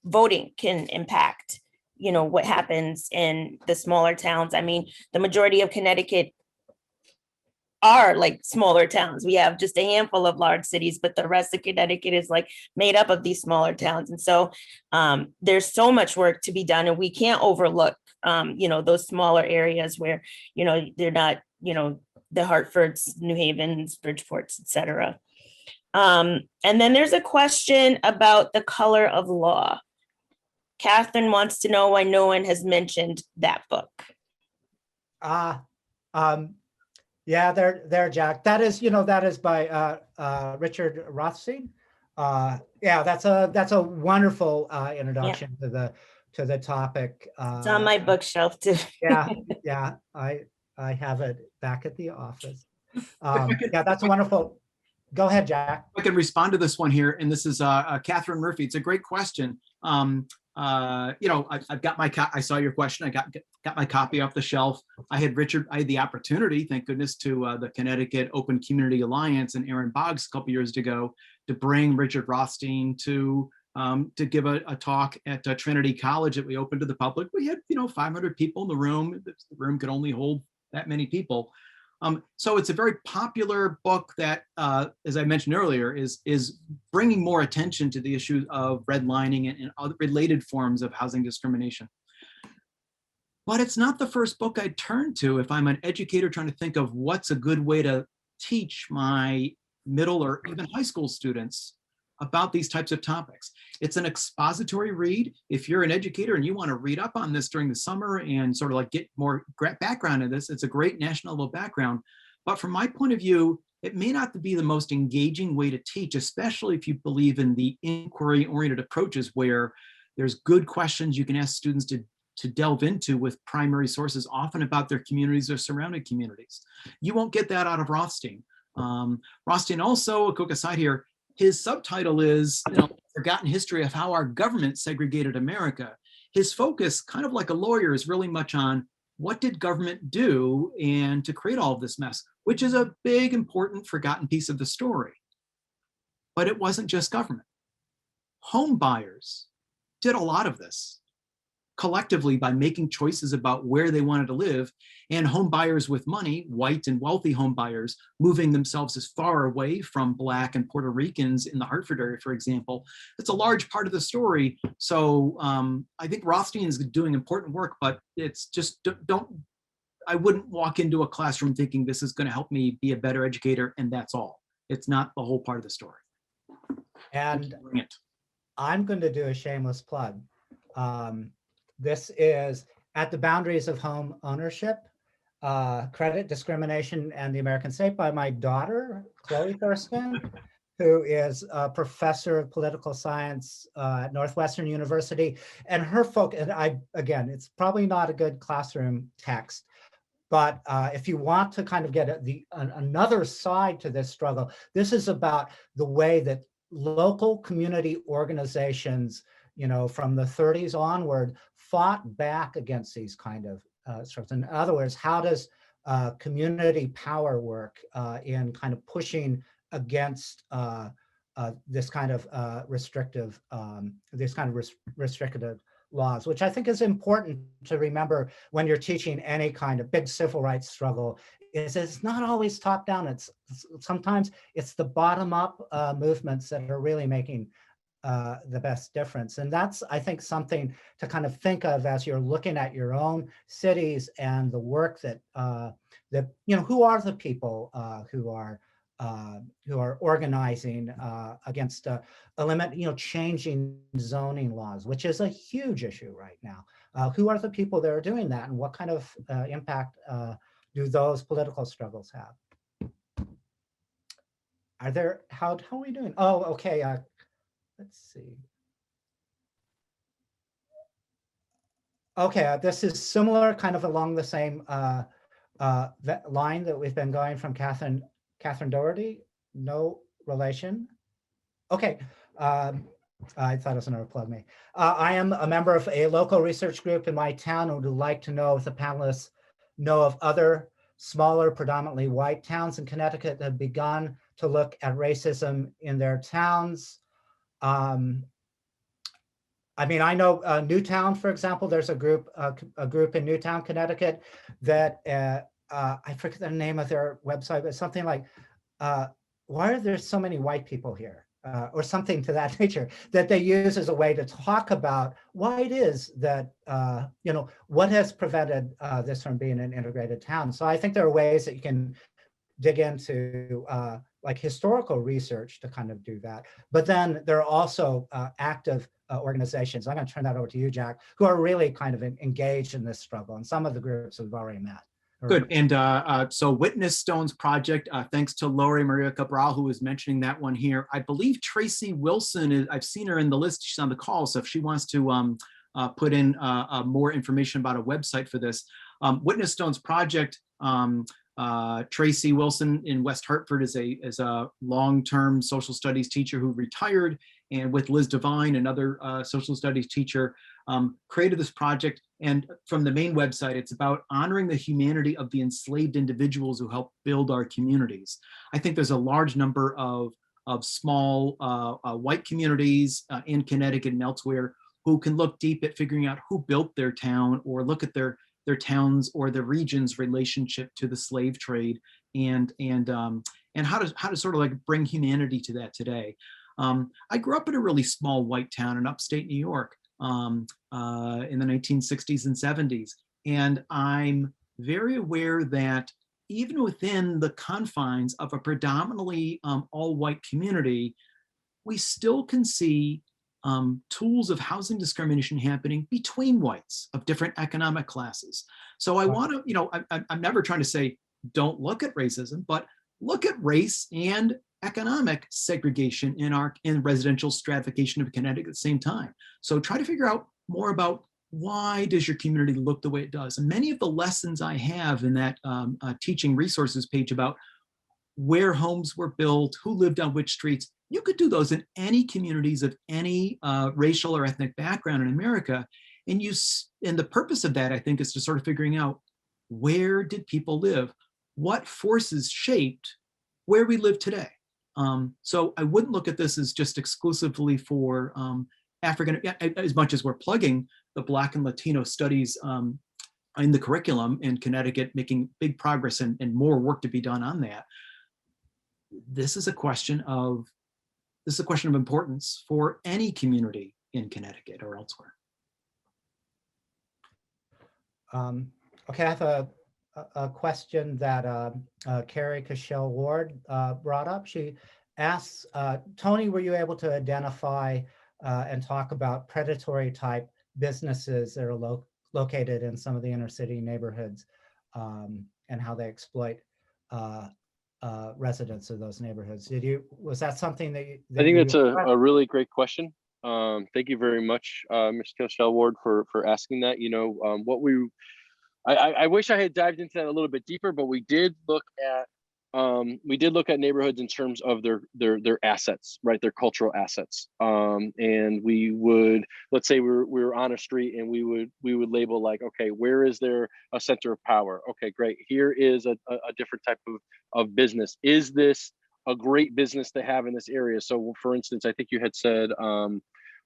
voting can impact what happens in the smaller towns. I mean, the majority of Connecticut are smaller towns. We have just a handful of large cities, but the rest of Connecticut is made up of these smaller towns. And so there's so much work to be done, and we can't overlook, those smaller areas where, they're not, the Hartfords, New Havens, Bridgeports, et cetera. And then there's a question about the color of law. Catherine wants to know why no one has mentioned that book. Yeah, there, Jack. That is by Richard Rothstein. Yeah, that's a wonderful introduction to the topic. It's on my bookshelf too. Yeah, I have it back at the office. Yeah, that's wonderful. Go ahead, Jack. I can respond to this one here, and this is Catherine Murphy. It's a great question. I've got I saw your question. I got my copy off the shelf. I had the opportunity, thank goodness, to the Connecticut Open Community Alliance and Aaron Boggs a couple years ago to bring Richard Rothstein to give a talk at Trinity College that we opened to the public. We had 500 people in the room. The room could only hold that many people. So it's a very popular book that, as I mentioned earlier, is bringing more attention to the issue of redlining and other related forms of housing discrimination. But it's not the first book I turn to if I'm an educator trying to think of what's a good way to teach my middle or even high school students about these types of topics. It's an expository read. If you're an educator and you want to read up on this during the summer and sort of get more background in this, it's a great national level background. But from my point of view, it may not be the most engaging way to teach, especially if you believe in the inquiry-oriented approaches where there's good questions you can ask students to delve into with primary sources, often about their communities or surrounding communities. You won't get that out of Rothstein. Rothstein also, a quick aside here, his subtitle is Forgotten History of How Our Government Segregated America. His focus, kind of like a lawyer, is really much on what did government do and to create all of this mess, which is a big, important, forgotten piece of the story. But it wasn't just government. Home buyers did a lot of this. collectively by making choices about where they wanted to live, and home buyers with money, white and wealthy home buyers, moving themselves as far away from Black and Puerto Ricans in the Hartford area, for example. It's a large part of the story. So I think Rothstein is doing important work, but it's just I wouldn't walk into a classroom thinking this is going to help me be a better educator, and that's all. It's not the whole part of the story. And I'm going to do a shameless plug. This is At the Boundaries of Home Ownership, Credit, Discrimination, and the American State by my daughter, Chloe Thurston, who is a professor of political science at Northwestern University. And her focus, and again, it's probably not a good classroom text, but if you want to kind of get another side to this struggle, this is about the way that local community organizations, from the 30s onward, fought back against these kind of struggles. In other words, how does community power work in kind of pushing against this kind of restrictive laws, which I think is important to remember when you're teaching any kind of big civil rights struggle. Is it's not always top down. Sometimes it's the bottom up movements that are really making the best difference. And that's, I think, something to kind of think of as you're looking at your own cities and the work that who are the people who are organizing against changing zoning laws, which is a huge issue right now. Who are the people that are doing that, and what kind of impact do those political struggles have? How are we doing? Oh, okay. Let's see. Okay, this is similar, kind of along the same line that we've been going from Catherine Dougherty. No relation. Okay. I thought it was another plug me. I am a member of a local research group in my town and would like to know if the panelists know of other smaller, predominantly white towns in Connecticut that have begun to look at racism in their towns. I mean, I know Newtown, for example. There's a group in Newtown, Connecticut, that I forget the name of their website, but something like, "Why are there so many white people here?" Or something to that nature, that they use as a way to talk about why it is that what has prevented this from being an integrated town. So I think there are ways that you can dig into like historical research to kind of do that. But then there are also active organizations. I'm going to turn that over to you, Jack, who are really kind of engaged in this struggle. And some of the groups we've already met. Good. And so Witness Stone's project, thanks to Lori Maria Cabral, who was mentioning that one here. I believe Tracy Wilson, I've seen her in the list, she's on the call. So if she wants to put in more information about a website for this. Witness Stone's project, Tracy Wilson in West Hartford is a long-term social studies teacher who retired, and with Liz Devine, another social studies teacher, created this project. And from the main website, it's about honoring the humanity of the enslaved individuals who helped build our communities. I think there's a large number of small white communities in Connecticut and elsewhere who can look deep at figuring out who built their town, or look at their towns or the region's relationship to the slave trade, and how to sort of like bring humanity to that today. I grew up in a really small white town in upstate New York in the 1960s and 70s. And I'm very aware that even within the confines of a predominantly all white community, we still can see tools of housing discrimination happening between whites of different economic classes. So I want to, I'm never trying to say don't look at racism, but look at race and economic segregation in residential stratification of Connecticut at the same time. So try to figure out more about why does your community look the way it does. And many of the lessons I have in that teaching resources page about where homes were built, who lived on which streets, you could do those in any communities of any racial or ethnic background in America. And the purpose of that, I think, is to sort of figuring out, where did people live? What forces shaped where we live today? So I wouldn't look at this as just exclusively for African, as much as we're plugging the Black and Latino studies in the curriculum in Connecticut, making big progress and more work to be done on that. This is a question of importance for any community in Connecticut or elsewhere. Okay, I have a question that Carrie Cashel Ward brought up. She asks, Tony, were you able to identify and talk about predatory type businesses that are located in some of the inner city neighborhoods and how they exploit residents of those neighborhoods? Was that something that I think that's a really great question. Thank you very much, Ms. Cashel Ward, for asking that. You know, I wish I had dived into that a little bit deeper, but we did look at neighborhoods in terms of their assets, right? Their cultural assets. And we would, let's say we were on a street and we would label like, okay, where is there a center of power? Okay, great. Here is a different type of business. Is this a great business to have in this area? So for instance, I think you had said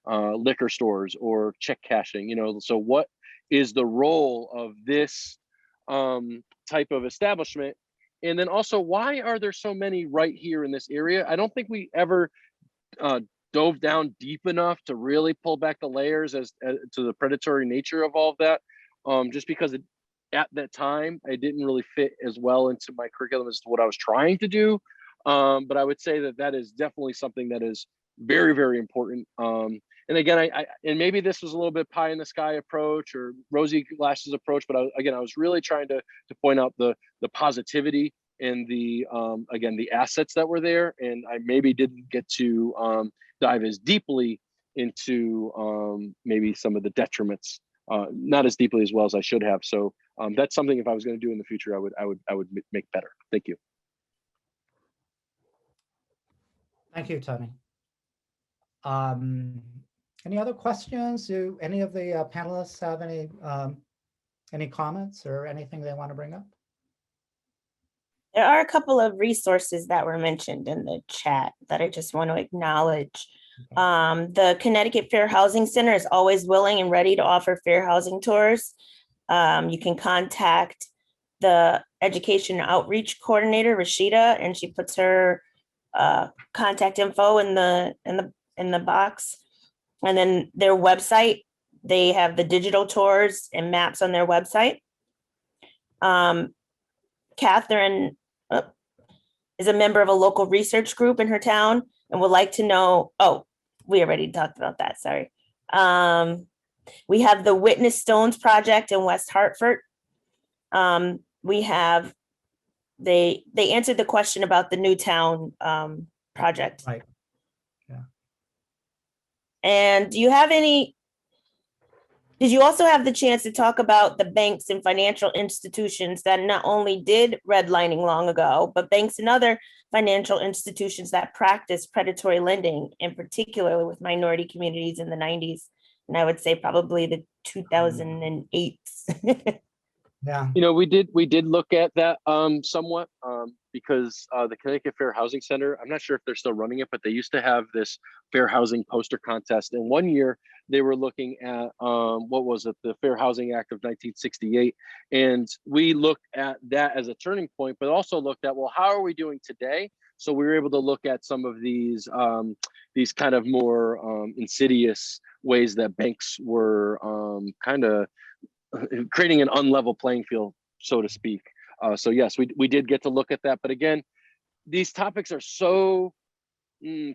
liquor stores or check cashing, you know, so what is the role of this type of establishment? And then also, why are there so many right here in this area? I don't think we ever dove down deep enough to really pull back the layers as to the predatory nature of all of that. Just because at that time, it didn't really fit as well into my curriculum as to what I was trying to do. But I would say that is definitely something that is very, very important. And again, and maybe this was a little bit pie in the sky approach or rosy glasses approach, but I was really trying to point out the positivity and the again, the assets that were there. And I maybe didn't get to dive as deeply into maybe some of the detriments, not as deeply as well as I should have. So that's something, if I was going to do in the future, I would make better. Thank you. Thank you, Tony. Any other questions? Do any of the panelists have any comments or anything they want to bring up? There are a couple of resources that were mentioned in the chat that I just want to acknowledge. The Connecticut Fair Housing Center is always willing and ready to offer fair housing tours. You can contact the education outreach coordinator, Rashida, and she puts her contact info in the box. And then their website, they have the digital tours and maps on their website. Catherine is a member of a local research group in her town and would like to know, oh, we already talked about that, sorry. We have the Witness Stones Project in West Hartford. We have, they answered the question about the Newtown project. Right. Yeah. And do you have any, did you also have the chance to talk about the banks and financial institutions that not only did redlining long ago, but banks and other financial institutions that practice predatory lending, in particular with minority communities in the 90s? And I would say probably the 2008. Yeah. You know, we did look at that somewhat because the Connecticut Fair Housing Center, I'm not sure if they're still running it, but they used to have this fair housing poster contest. And one year they were looking at, what was it? The Fair Housing Act of 1968. And we looked at that as a turning point, but also looked at, well, how are we doing today? So we were able to look at some of these kind of more insidious ways that banks were kind of creating an unlevel playing field, so to speak. So yes, we did get to look at that. But again, these topics are so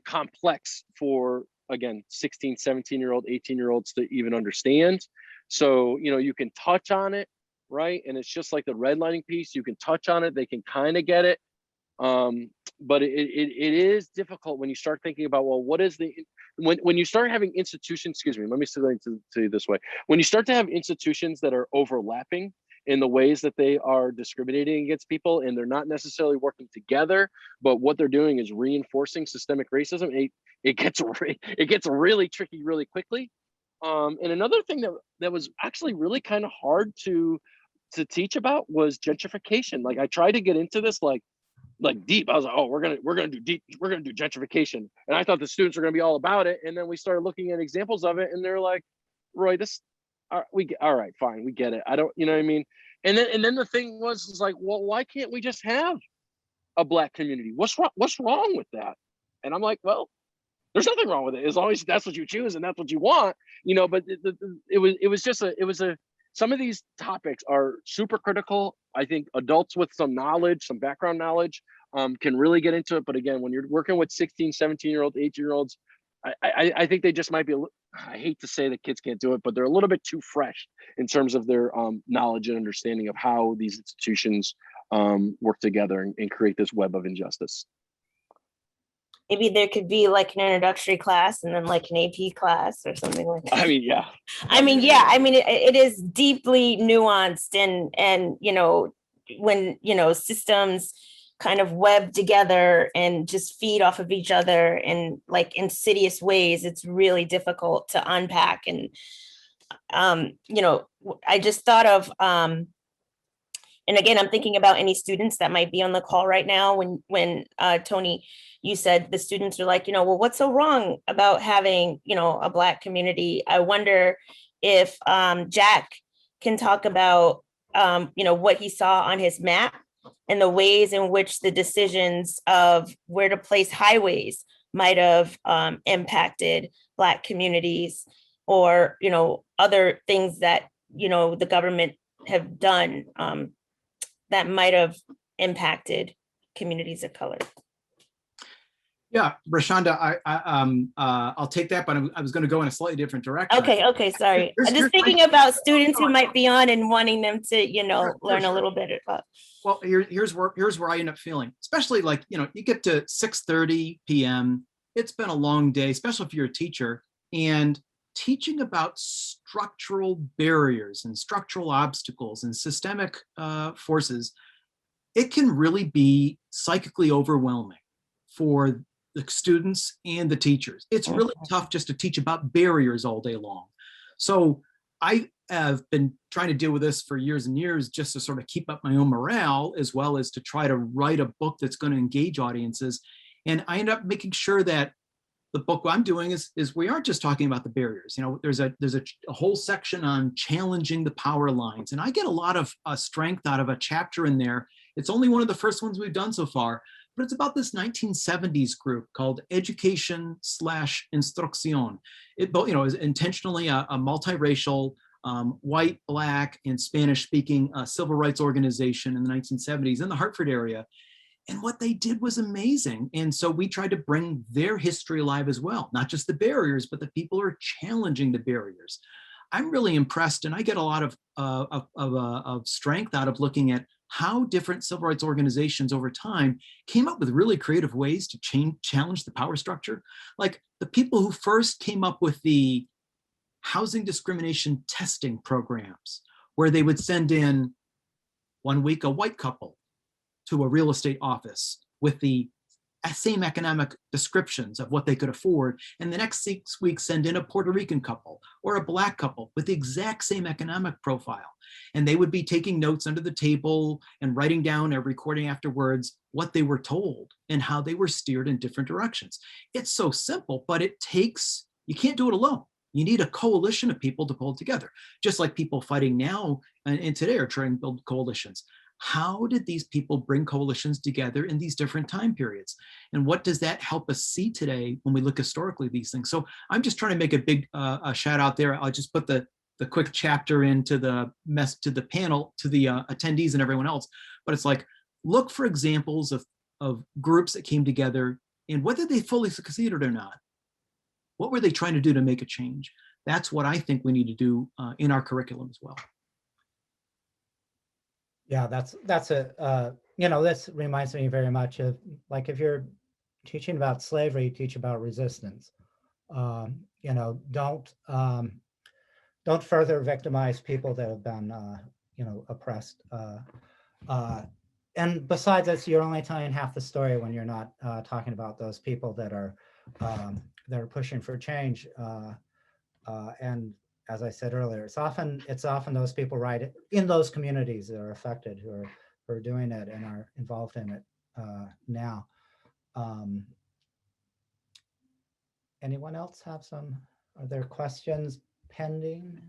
complex for, again, 16, 17-year-old, 18-year-olds to even understand. So, you know, you can touch on it, right? And it's just like the redlining piece, you can touch on it, they can kind of get it. But it is difficult when you start thinking about, well, what is when you start having institutions, excuse me, let me say to you this way. When you start to have institutions that are overlapping in the ways that they are discriminating against people, and they're not necessarily working together, but what they're doing is reinforcing systemic racism, it gets really tricky really quickly. And another thing that was actually really kind of hard to teach about was gentrification. Like, I tried to get into this like deep. I was like, oh, we're gonna do gentrification, and I thought the students were gonna be all about it. And then we started looking at examples of it, and they're like, Roy, this all right, fine, we get it. I don't, you know what I mean? And then the thing was like, well, why can't we just have a Black community? What's wrong with that? And I'm like, well, there's nothing wrong with it as long as that's what you choose and that's what you want, but it was a some of these topics are super critical. I think adults with some knowledge, some background knowledge, can really get into it. But again, when you're working with 16, 17-year-olds, 18-year-olds, I think they just might be, I hate to say that kids can't do it, but they're a little bit too fresh in terms of their knowledge and understanding of how these institutions work together and create this web of injustice. Maybe there could be like an introductory class and then like an AP class or something like that. I mean, yeah. It is deeply nuanced and when, systems kind of web together and just feed off of each other in like insidious ways, it's really difficult to unpack. And, I just thought of, and again, I'm thinking about any students that might be on the call right now when Tony, you said the students are like, well, what's so wrong about having, a Black community? I wonder if Jack can talk about, what he saw on his map and the ways in which the decisions of where to place highways might have impacted Black communities or, other things that, the government have done that might have impacted communities of color. Yeah, Rashonda, I'll take that, but I was going to go in a slightly different direction. Okay, sorry. I'm just thinking about students who might be on and wanting them to, learn a little bit about. Well, here's where I end up feeling, especially like, you get to 6:30 p.m. It's been a long day, especially if you're a teacher, and teaching about structural barriers and structural obstacles and systemic forces, it can really be psychically overwhelming for the students and the teachers. It's really tough just to teach about barriers all day long. So I have been trying to deal with this for years and years just to sort of keep up my own morale, as well as to try to write a book that's going to engage audiences. And I end up making sure that the book I'm doing is we aren't just talking about the barriers. There's a whole section on challenging the power lines. And I get a lot of strength out of a chapter in there. It's only one of the first ones we've done so far, but it's about this 1970s group called Education/Instrucción. It is intentionally a multiracial, white, Black, and Spanish-speaking civil rights organization in the 1970s in the Hartford area. And what they did was amazing. And so we tried to bring their history alive as well, not just the barriers, but the people who are challenging the barriers. I'm really impressed, and I get a lot of strength out of looking at how different civil rights organizations over time came up with really creative ways to challenge the power structure. Like the people who first came up with the housing discrimination testing programs, where they would send in 1 week a white couple to a real estate office with the same economic descriptions of what they could afford, and the next 6 weeks send in a Puerto Rican couple or a Black couple with the exact same economic profile. And they would be taking notes under the table and writing down or recording afterwards what they were told and how they were steered in different directions. It's so simple, but you can't do it alone. You need a coalition of people to pull it together, just like people fighting now and today are trying to build coalitions. How did these people bring coalitions together in these different time periods? And what does that help us see today when we look historically at these things? So I'm just trying to make a big shout out there. I'll just put the quick chapter into the panel, to the attendees and everyone else. But it's like, look for examples of groups that came together, and whether they fully succeeded or not, what were they trying to do to make a change? That's what I think we need to do in our curriculum as well. Yeah, this reminds me very much of, like, if you're teaching about slavery, teach about resistance. Don't further victimize people that have been, oppressed. And besides this, you're only telling half the story when you're not talking about those people that are pushing for change. And as I said earlier, it's often those people right in those communities that are affected who are doing it and are involved in it now. Anyone else have are there questions pending?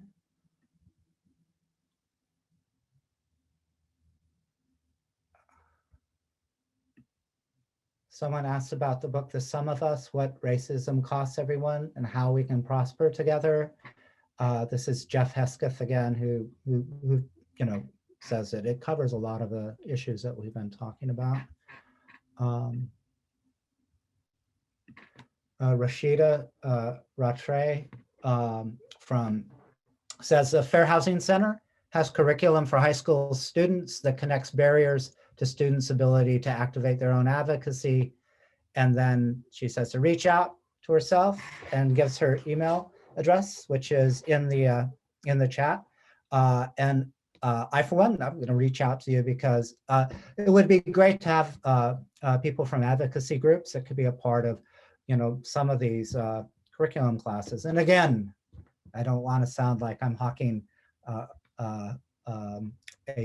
Someone asked about the book, The Sum of Us, What Racism Costs Everyone and How We Can Prosper Together. This is Jeff Hesketh again, who says that it covers a lot of the issues that we've been talking about. Rashida Rattray says the Fair Housing Center has curriculum for high school students that connects barriers to students' ability to activate their own advocacy. And then she says to reach out to herself and gives her email address, which is in the chat. I, for one, I'm going to reach out to you because it would be great to have people from advocacy groups that could be a part of, some of these curriculum classes. And again, I don't want to sound like I'm hawking a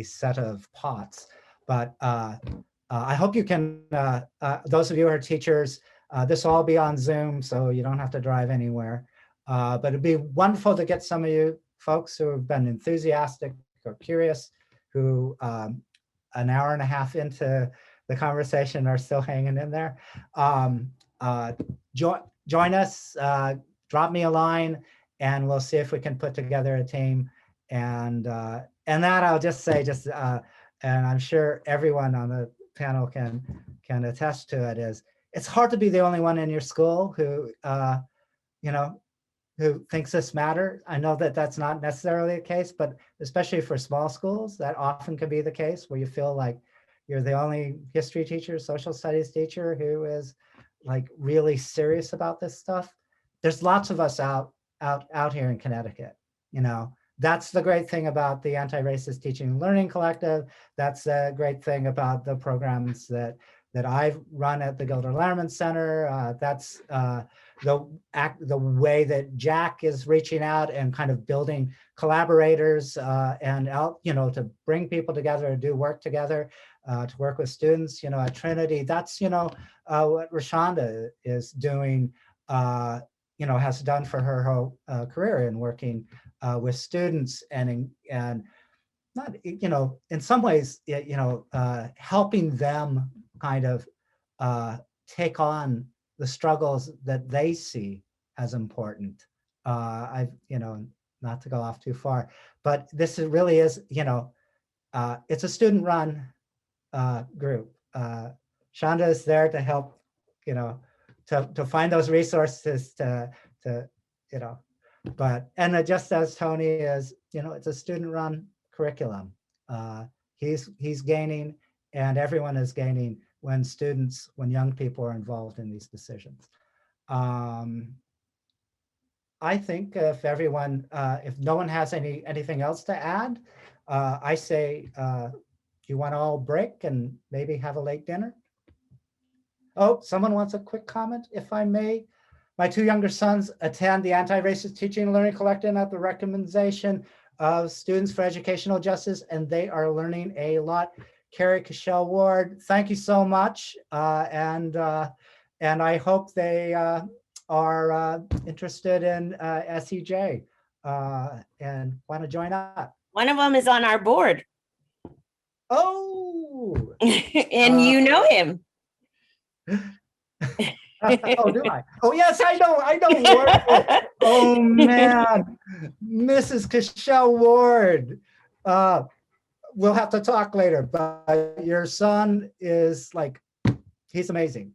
set of pots, but I hope you can, those of you who are teachers, this will all be on Zoom, so you don't have to drive anywhere. But it'd be wonderful to get some of you folks who have been enthusiastic or curious, who an hour and a half into the conversation are still hanging in there. Join us, drop me a line, and we'll see if we can put together a team. And that I'll just say, and I'm sure everyone on the panel can attest to it, is it's hard to be the only one in your school who who thinks this matters. I know that that's not necessarily the case, but especially for small schools, that often can be the case where you feel like you're the only history teacher, social studies teacher who is like really serious about this stuff. There's lots of us out here in Connecticut. That's the great thing about the Anti-Racist Teaching and Learning Collective. That's the great thing about the programs that I've run at the Gilder Lehrman Center. That's the way that Jack is reaching out and kind of building collaborators and to bring people together and do work together, to work with students, at Trinity. That's, what Rashanda is doing, has done for her whole career in working with students and not, in some ways, helping them kind of take on the struggles that they see as important. Not to go off too far, but this really is, it's a student-run group. Shonda is there to help, to find those resources and just as Tony is, it's a student-run curriculum. He's gaining, and everyone is gaining when young people are involved in these decisions. I think if no one has anything else to add, I say, do you want to all break and maybe have a late dinner? Oh, someone wants a quick comment, if I may. My two younger sons attend the Anti-Racist Teaching and Learning Collective at the recommendation of Students for Educational Justice, and they are learning a lot. Carrie Cashel Ward, thank you so much. And I hope they are interested in SEJ and want to join up. One of them is on our board. Oh! And you know him. Oh, do I? Oh, yes, I know Ward. Oh, man. Mrs. Cashel Ward. We'll have to talk later, but your son is like, he's amazing.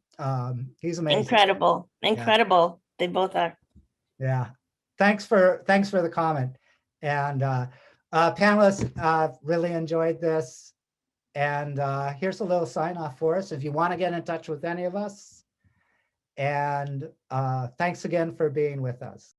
He's amazing. Incredible. Yeah. They both are. Yeah. Thanks for the comment. And panelists, really enjoyed this. And here's a little sign off for us if you want to get in touch with any of us. And thanks again for being with us.